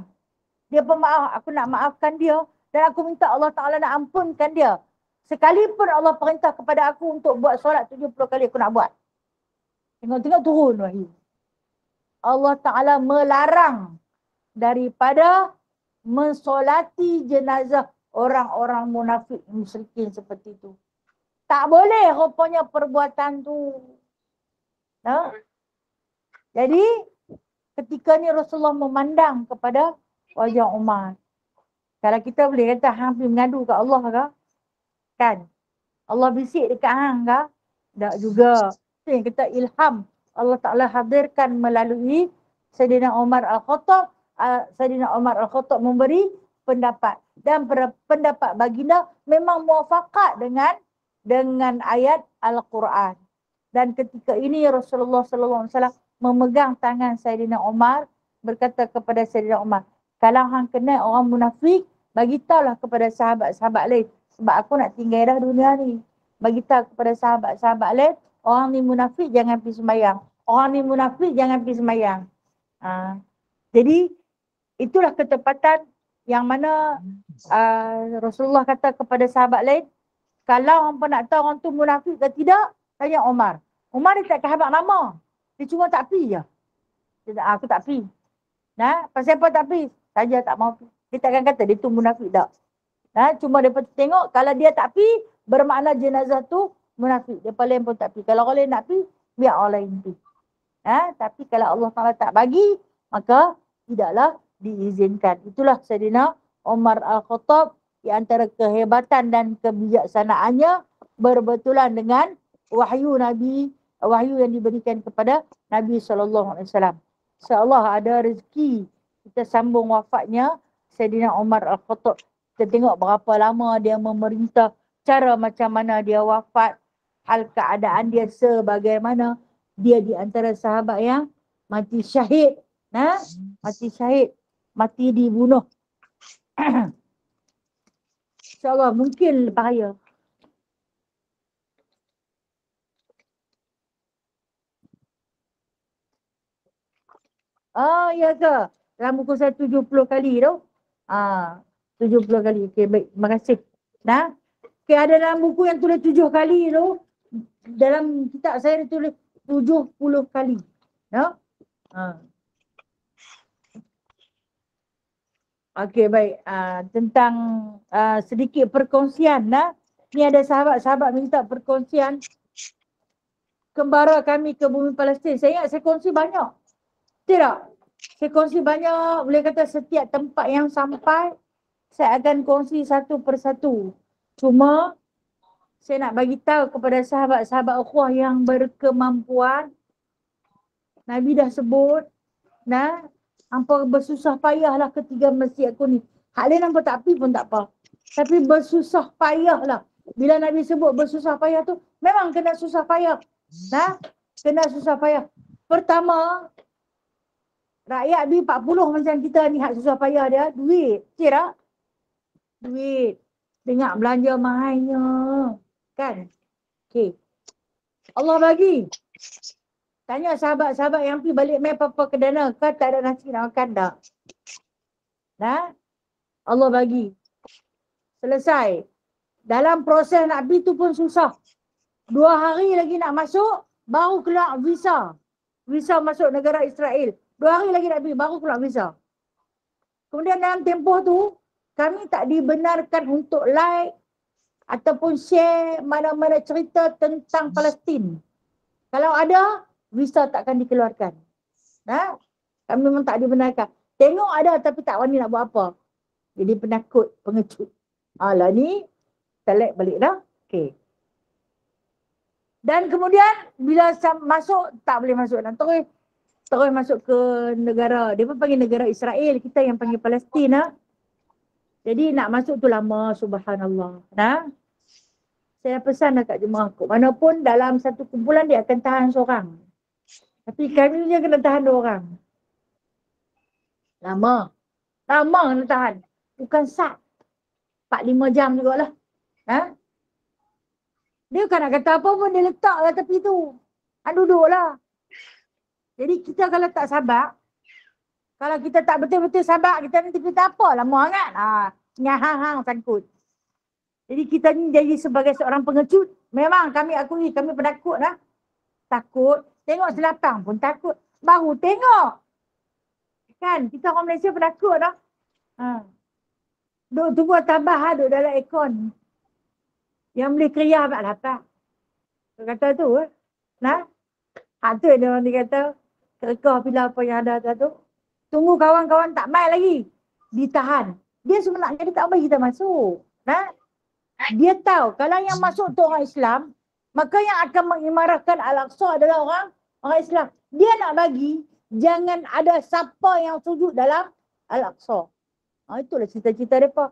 Dia pemaaf, aku nak maafkan dia dan aku minta Allah Ta'ala nak ampunkan dia. Sekalipun Allah perintah kepada aku untuk buat solat 70 kali, aku nak buat. Tengok-tengok turun wahyu. Allah Ta'ala melarang daripada mensolati jenazah orang-orang munafik musyrikin seperti itu. Tak boleh rupanya perbuatan tu. Jadi ketika ni Rasulullah memandang kepada wajah Umar. Kalau kita boleh kata hang pergi mengadu ke Allah ke? Kan? Allah bisik dekat hang ke? Tak juga. Itu yang kita ilham. Allah Ta'ala hadirkan melalui Sayyidina Umar Al-Khattab. Sayyidina Umar Al-Khattab memberi pendapat. Dan pendapat baginda memang muafakat dengan ayat Al-Quran. Dan ketika ini Rasulullah SAW memegang tangan Sayyidina Umar, berkata kepada Sayyidina Umar, kalau hang kenal orang munafik, bagitahulah kepada sahabat-sahabat lain. Sebab aku nak tinggal dah dunia ni. Bagitahu kepada sahabat-sahabat lain, orang ni munafik jangan pergi sembahyang. Orang ni munafik jangan pergi sembahyang. Jadi itulah ketepatan yang mana Rasulullah kata kepada sahabat lain, kalau hampa nak tahu orang tu munafik ke tidak, tanya Umar. Umar dia tak khabar nama. Dia cuma tak pergi je. Dia tak, aku tak pergi. Pasal apa tak pergi? Saja tak mau pergi. Dia takkan kata dia tu munafik tak. Cuma dia tengok kalau dia tak pergi, bermakna jenazah tu munafik. Dia lain pun tak pergi. Kalau orang lain nak pergi, biar orang lain pergi. Tapi kalau Allah Ta'ala tak bagi, maka tidaklah diizinkan. Itulah Sayyidina Umar Al-Khattab, di antara kehebatan dan kebijaksanaannya berbetulan dengan wahyu yang diberikan kepada Nabi SAW. InsyaAllah ada rezeki kita sambung wafatnya Saidina Umar Al-Khattab. Kita tengok berapa lama dia memerintah, cara macam mana dia wafat, hal keadaan dia sebagaimana. Dia di antara sahabat yang mati syahid. Mati syahid. Mati dibunuh. InsyaAllah mungkin bahaya. Ya ke? Dalam buku saya 70 kali tu. 70 kali. Okey, baik. Terima kasih. Okey, ada dalam buku yang tulis 7 kali tu. Dalam kitab saya dia tulis 70 kali. Okey, baik. Tentang sedikit perkongsian. Ni ada sahabat-sahabat minta perkongsian. Kembara kami ke bumi Palestin. Saya ingat saya kongsi banyak. Tidak? Saya kongsi banyak. Boleh kata setiap tempat yang sampai, saya akan kongsi satu persatu. Cuma, saya nak bagi tahu kepada sahabat-sahabat ukhuwah yang berkemampuan. Nabi dah sebut. Hampa bersusah payahlah ketiga masjid aku ni. Hak lain hampa tak pergi pun tak apa. Tapi bersusah payahlah. Bila Nabi sebut bersusah payah tu, memang kena susah payah. Kena susah payah. Pertama, rakyat B40 macam kita ni hak susah payah dia, duit. Cik tak? Duit. Dengar belanja mahalnya. Kan? Okey. Allah bagi. Tanya sahabat-sahabat yang pergi balik main apa-apa ke dana. Kan tak ada nasi nak makan tak? Allah bagi. Selesai. Dalam proses nak pergi tu pun susah. 2 hari lagi nak masuk, baru keluar visa. Visa masuk negara Israel. 2 hari lagi nak pergi, baru keluar visa. Kemudian dalam tempoh tu, kami tak dibenarkan untuk like ataupun share mana-mana cerita tentang Palestin. Kalau ada, visa takkan dikeluarkan. Kami memang tak dibenarkan. Tengok ada tapi tak wani nak buat apa. Jadi penakut, pengecut. Alah ni, select balik dah. Okey. Dan kemudian bila masuk, tak boleh masuk. Dan terus masuk ke negara. Dia pun panggil negara Israel. Kita yang panggil Palestin. Jadi nak masuk tu lama, subhanallah. Saya pesan dekat jemaah aku. Manapun dalam satu kumpulan dia akan tahan seorang. Tapi kami punya kena tahan 2 orang. Lama kena tahan. Bukan sat. 4-5 jam jugalah. Dia kan nak kata apa pun dia letak lah tepi tu. Duduklah. Jadi kita kalau tak sabar, kalau kita tak betul-betul sabar, kita nanti kita apa? Lama sangat. Nyahang-hang sangkut. Jadi kita ni jadi sebagai seorang pengecut. Memang kami akui, kami penakut lah. Takut. Tengok selapang pun takut. Baru tengok. Kan, kita orang Malaysia penakut lah. Duk tunggu tambah duk dalam aircon. Yang boleh kriah abad lapar. Dia kata tu. Tu dia orang kata, kerkah bila apa yang ada tu. Tunggu kawan-kawan tak main lagi. Ditahan. Dia sebenarnya dia tak bagi kita masuk. Dia tahu kalau yang masuk tu orang Islam, maka yang akan mengimarahkan Al-Aqsa adalah orang Islam. Dia nak bagi, jangan ada siapa yang sujud dalam Al-Aqsa. Itulah cita-cita mereka.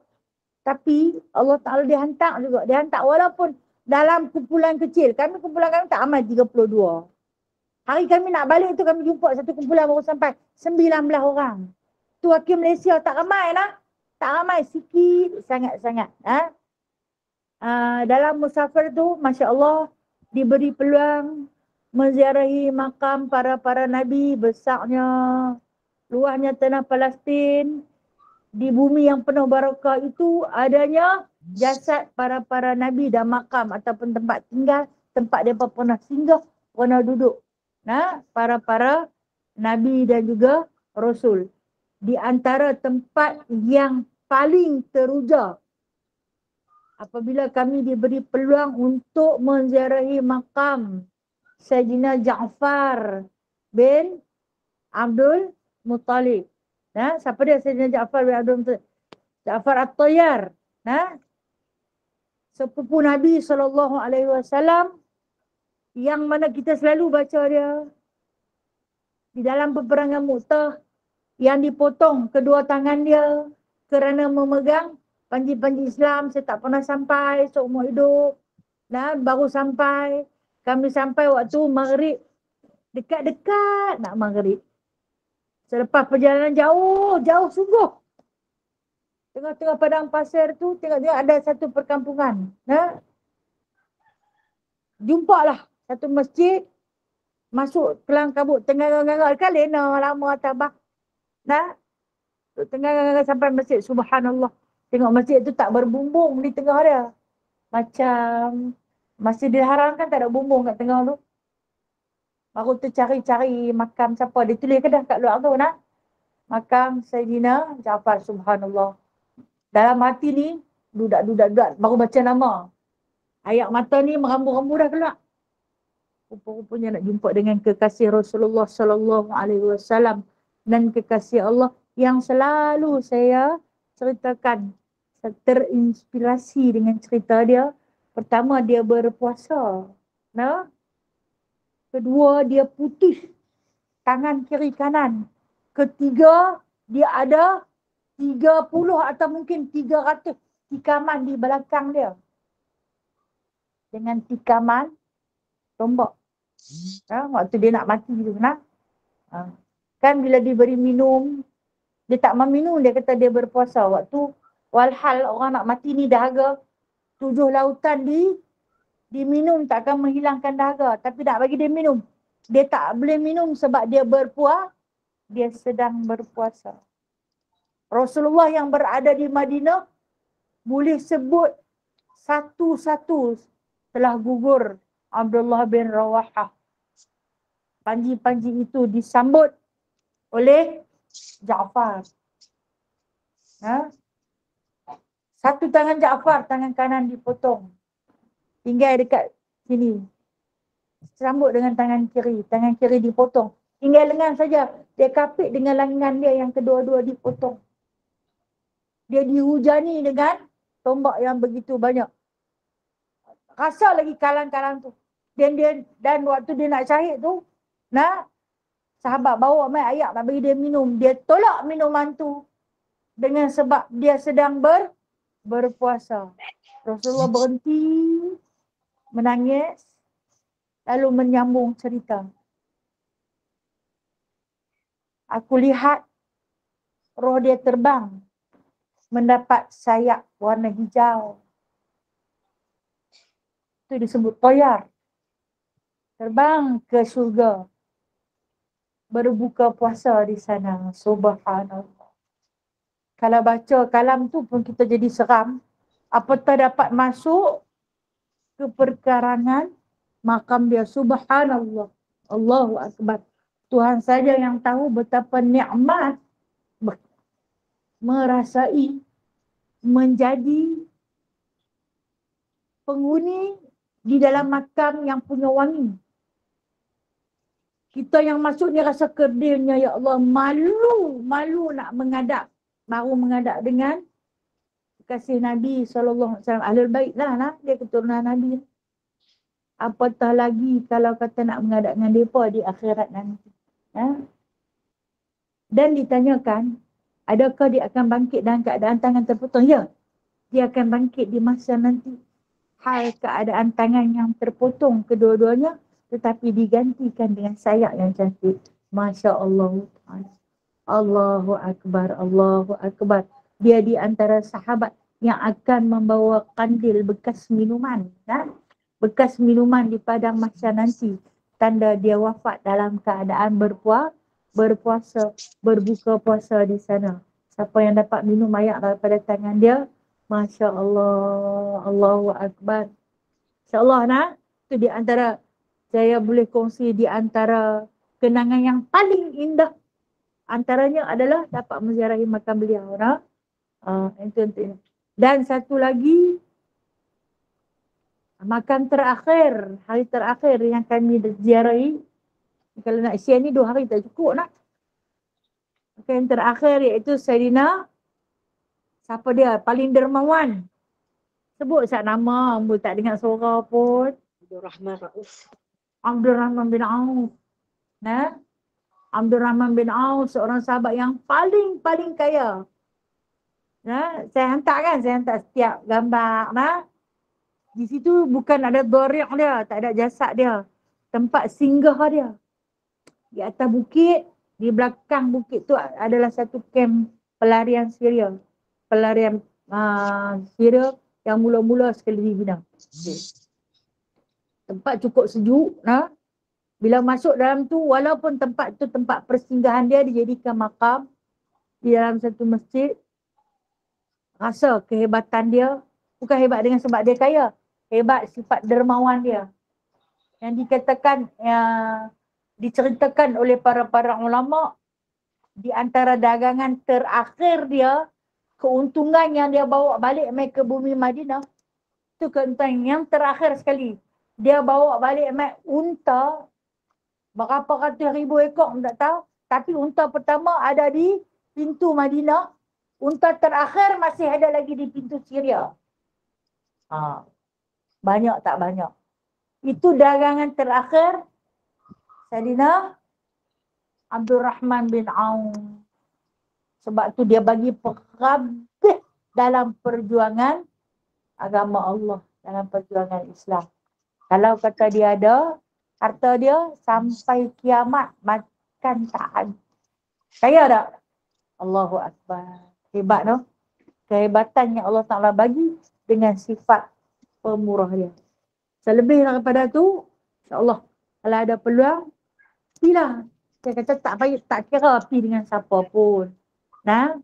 Tapi Allah Ta'ala dia hantar juga. Dia hantar walaupun dalam kumpulan kecil. Kumpulan kami tak ramai 32. Hari kami nak balik tu kami jumpa satu kumpulan baru sampai 19 orang. Tu wakil Malaysia tak ramai lah. Tak ramai, sikit sangat-sangat. Dalam musafir tu, Masya Allah, diberi peluang menziarahi makam para Nabi besarnya. Luahnya tanah Palestin. Di bumi yang penuh barakah itu adanya jasad para Nabi dan makam ataupun tempat tinggal. Tempat mereka pernah singgah, pernah duduk. Para Nabi dan juga Rasul. Di antara tempat yang paling teruja apabila kami diberi peluang untuk menziarahi makam Sayyidina Ja'far bin Abdul Muttalib. Siapa dia Sayyidina Ja'far bin Abdul Muttalib? Ja'far At-Tayyar. Sepupu Nabi SAW yang mana kita selalu baca dia. di dalam peperangan Mu'tah yang dipotong kedua tangan dia kerana memegang panji-panji Islam. Saya tak pernah sampai seumur hidup. Nah, baru sampai. Kami sampai waktu maghrib. Dekat-dekat nak maghrib. Selepas perjalanan jauh, jauh sungguh. Tengah-tengah padang pasir tu, tengok-tengok ada satu perkampungan. Nah, jumpalah satu masjid. Masuk kelang kabut tengah-tengah kan lena lama tabah. Nah, tengah sampai masjid, subhanallah. Tengok masjid tu tak berbumbung di tengah dia. Macam Masjidil Haram kan tak ada bumbung kat tengah tu. Baru tu cari-cari makam siapa. Dia tulis ke dah kat luar tu nah. Makam Sayyidina Ja'far, subhanallah. Dalam hati ni, dudak baru baca nama. Ayak mata ni merambu-rambu dah keluar. Rupa-rupanya nak jumpa dengan kekasih Rasulullah sallallahu alaihi wasallam dan kekasih Allah yang selalu saya ceritakan. Saya terinspirasi dengan cerita dia. Pertama, dia berpuasa. Nah. Kedua, dia putih tangan kiri kanan. Ketiga, dia ada 30 atau mungkin 300 tikaman di belakang dia. Dengan tikaman tombak. Waktu dia nak mati tu. Kan bila diberi minum, dia tak meminum, dia kata dia berpuasa. Waktu walhal orang nak mati ni dahaga 7 lautan diminum tak akan menghilangkan dahaga. Tapi nak bagi dia minum. Dia tak boleh minum sebab dia dia sedang berpuasa. Rasulullah yang berada di Madinah boleh sebut satu-satu telah gugur Abdullah bin Rawahah. Panji-panji itu disambut oleh Ja'far. Satu tangan Ja'far, tangan kanan dipotong. Tinggal dekat sini. Sambut dengan tangan kiri dipotong. Tinggal lengan saja. Dia kapit dengan lengan dia yang kedua-dua dipotong. Dia dihujani dengan tombak yang begitu banyak. Rasa lagi kalang-kalang tu. Dan waktu dia nak syahid tu, sahabat bawa mai ayak nak bagi dia minum. Dia tolak minuman tu dengan sebab dia sedang berpuasa. Rasulullah berhenti menangis lalu menyambung cerita. Aku lihat roh dia terbang mendapat sayap warna hijau. Itu disebut toyar. Terbang ke syurga. Berbuka puasa di sana. Subhanallah. Kalau baca kalam tu pun kita jadi seram. Apatah dapat masuk ke perkarangan makam dia. Subhanallah. Allahu Akbar. Tuhan saja yang tahu betapa nikmat merasai menjadi penghuni di dalam makam yang punya wangi. Kita yang masuk ni rasa kerdilnya, ya Allah, malu nak menghadap. Baru menghadap dengan kasih Nabi SAW. Ahlul Bait lah, dia keturunan Nabi. Apatah lagi kalau kata nak menghadap dengan mereka di akhirat nanti. Dan ditanyakan, adakah dia akan bangkit dalam keadaan tangan terpotong? Ya, dia akan bangkit di masa nanti. Hal keadaan tangan yang terpotong kedua-duanya tetapi digantikan dengan sayap yang cantik. Masya Allah. Allahu Akbar, Allahu Akbar. Dia di antara sahabat yang akan membawa kandil bekas minuman. Bekas minuman di padang mahsyar nanti. Tanda dia wafat dalam keadaan berpuasa, berbuka puasa di sana. Siapa yang dapat minum ayak daripada tangan dia, Masya Allah, Allahu Akbar. InsyaAllah itu di antara, saya boleh kongsi di antara kenangan yang paling indah. Antaranya adalah dapat menziarahi makam beliau. Itu. Dan satu lagi, makam terakhir, hari terakhir yang kami ziarahi. Kalau nak share ni 2 hari tak cukup nak. Makam terakhir iaitu Sayyidina, siapa dia? Paling dermawan. Sebut sat nama, ambil tak dengar suara pun. Abdul Rahman bin Auf. Abdul Rahman bin Auf, seorang sahabat yang paling kaya. Nah, saya hantar setiap gambar. Nah, di situ bukan ada doriq dia, tak ada jasad dia. Tempat singgah dia. Di atas bukit, di belakang bukit tu adalah satu kem pelarian Syria. Pelarian Syria yang mula-mula sekali dibina. Okay. Tempat cukup sejuk. Nah, bila masuk dalam tu, walaupun tempat tu tempat persinggahan dia dijadikan makam di dalam satu masjid, rasa kehebatan dia, bukan hebat dengan sebab dia kaya, hebat sifat dermawan dia. Yang dikatakan, diceritakan oleh para ulama, di antara dagangan terakhir dia, keuntungan yang dia bawa balik mai ke bumi Madinah, itu keuntungan yang terakhir sekali. Dia bawa balik mai unta, berapa ratus ribu ekor, tak tahu. Tapi unta pertama ada di pintu Madinah, unta terakhir masih ada lagi di pintu Syria. Banyak tak banyak. Itu dagangan terakhir Sayyidina Abdul Rahman bin Auf. Sebab tu dia bagi perhabis dalam perjuangan agama Allah, dalam perjuangan Islam. Kalau kata dia ada, harta dia sampai kiamat makan tak habis. Kaya tak? Allahu Akbar. Hebat tu. Kehebatan yang Allah Ta'ala bagi dengan sifat pemurah dia. Selebih daripada tu, insyaAllah, kalau ada peluang, pergilah. Saya kata tak kira pergi dengan siapa pun. Nah,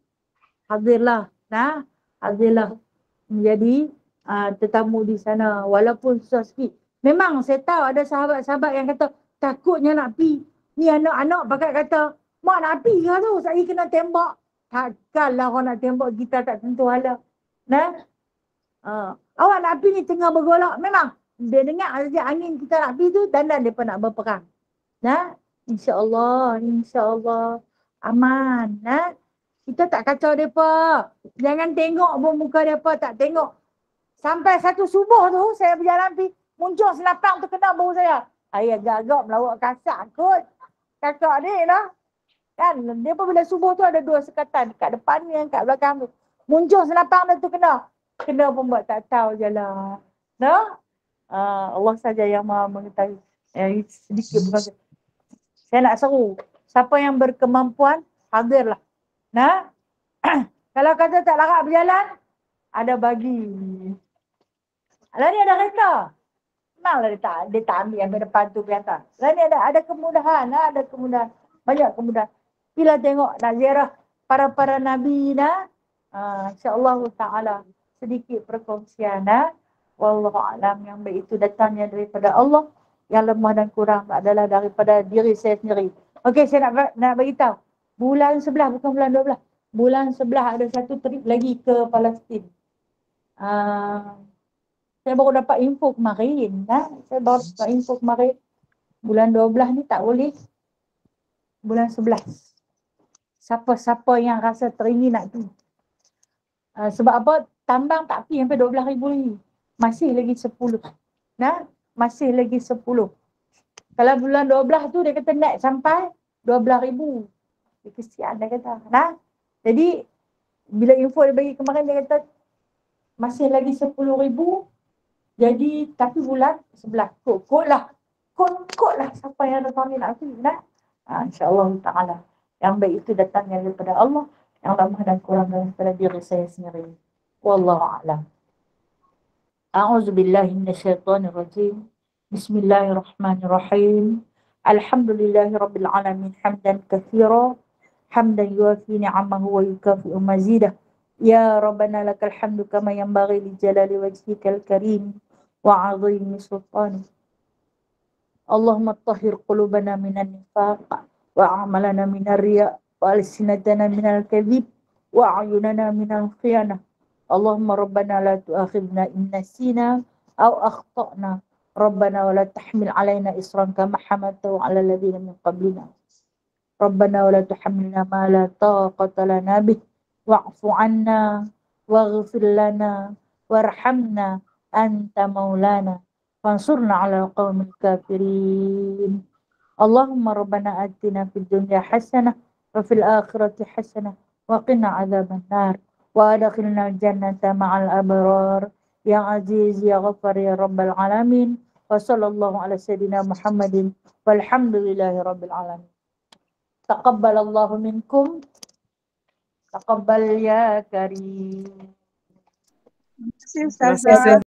hadirlah. Nah, hadirlah menjadi tetamu di sana. Walaupun susah sikit. Memang saya tahu ada sahabat-sahabat yang kata, takutnya nak pergi. Ni anak-anak pakai kata, mak nak pergi ke tu? Saya kena tembak. Takkanlah orang nak tembak kita tak tentu hala. Nah, awak nak pergi ni tengah bergolak. Memang dia dengar saja angin kita nak pergi tu, dandan mereka nak berperang. Nah, insya-Allah aman. Nah, kita tak kacau mereka. Jangan tengok pun muka mereka, tak tengok. Sampai satu subuh tu saya berjalan pergi, muncul senapang tu kena bahu saya. Ayah agak-agak melawak kasar kot. Kakak ni lah. Kan, dia pun bila subuh tu ada dua sekatan. Kat depan ni, kat belakang tu. Muncul senapang dia tu kena. Kena pun buat tak tahu je lah. Nah? Allah saja yang maha mengetahui. Sedikit bukan. Saya nak seru. Siapa yang berkemampuan, hadirlah. Nah? Kalau kata tak larat berjalan, ada bagi. Lah ni ada kereta. Memanglah dia tak ambil depan tu biasa. Lah ni ada kemudahan. Ada kemudahan. Banyak kemudahan. Bila tengok nak ziarah para nabi dah, insya-Allah Ta'ala sedikit perkongsian. Wallahu a'lam, yang baik itu datangnya daripada Allah, yang lemah dan kurang adalah daripada diri saya sendiri. Okey, saya nak bagi tahu. Bulan 11 bukan bulan 12. Bulan 11 ada satu trip lagi ke Palestin. Saya baru dapat info kemarin. Bulan 12 ni tak boleh. Bulan 11. Siapa-siapa yang rasa teringin nak pergi. Sebab apa? Tambang tak pergi sampai 12,000 lagi. Masih lagi 10. Nah, masih lagi 10. Kalau bulan 12 tu dia kata naik sampai 12,000. Dia kesian dia kata. Nah, jadi bila info dia bagi kemarin dia kata masih lagi 10,000. Jadi tapi bulan 11. Kot lah siapa yang datang ni nak pergi. Nah, insya-Allah Ta'ala. Yang baik itu datangnya daripada Allah, yang lemah dan kurang daripada diri saya sendiri. Wallahu a'lam. A'udzubillahi minasyaitonirrajim. Bismillahirrahmanirrahim. Alhamdulillahirabbil alamin hamdan katsira, hamdan yuafi ni'amahu wa yukafi'u mazidah. Ya Rabbana lakal hamdu kama yanbaghi li jalali wajhikal karim wa 'azimi sultanik. Allahumma tahhir qulubana minan nifaq wa a'malana minar riya wa alsinatana minal kadhib wa a'yunana minal khiyanah. Allahumma rabbana la tu'akhidna in nasina aw akhtana. Rabbana wa la tahmil alaina isran kama hamaltahu 'ala alladhina min qablina. Rabbana wa la tuhammilna ma la taqata lana bih wa'fu 'anna waghfir lana warhamna anta maulana fansurna 'ala alqaumil kafirin. Allahumma rabbana atina fid dunya hasanah wa fil akhirati hasanah wa qina adzaban nar wa adkhilna jannata ma'al abrar ya aziz ya ghafar ya rabbal alamin wa sallallahu ala sayyidina Muhammadin walhamdulillahi rabbil alamin. Taqabbalallahu minkum, taqabbal ya karim. Terima kasih Ustazah.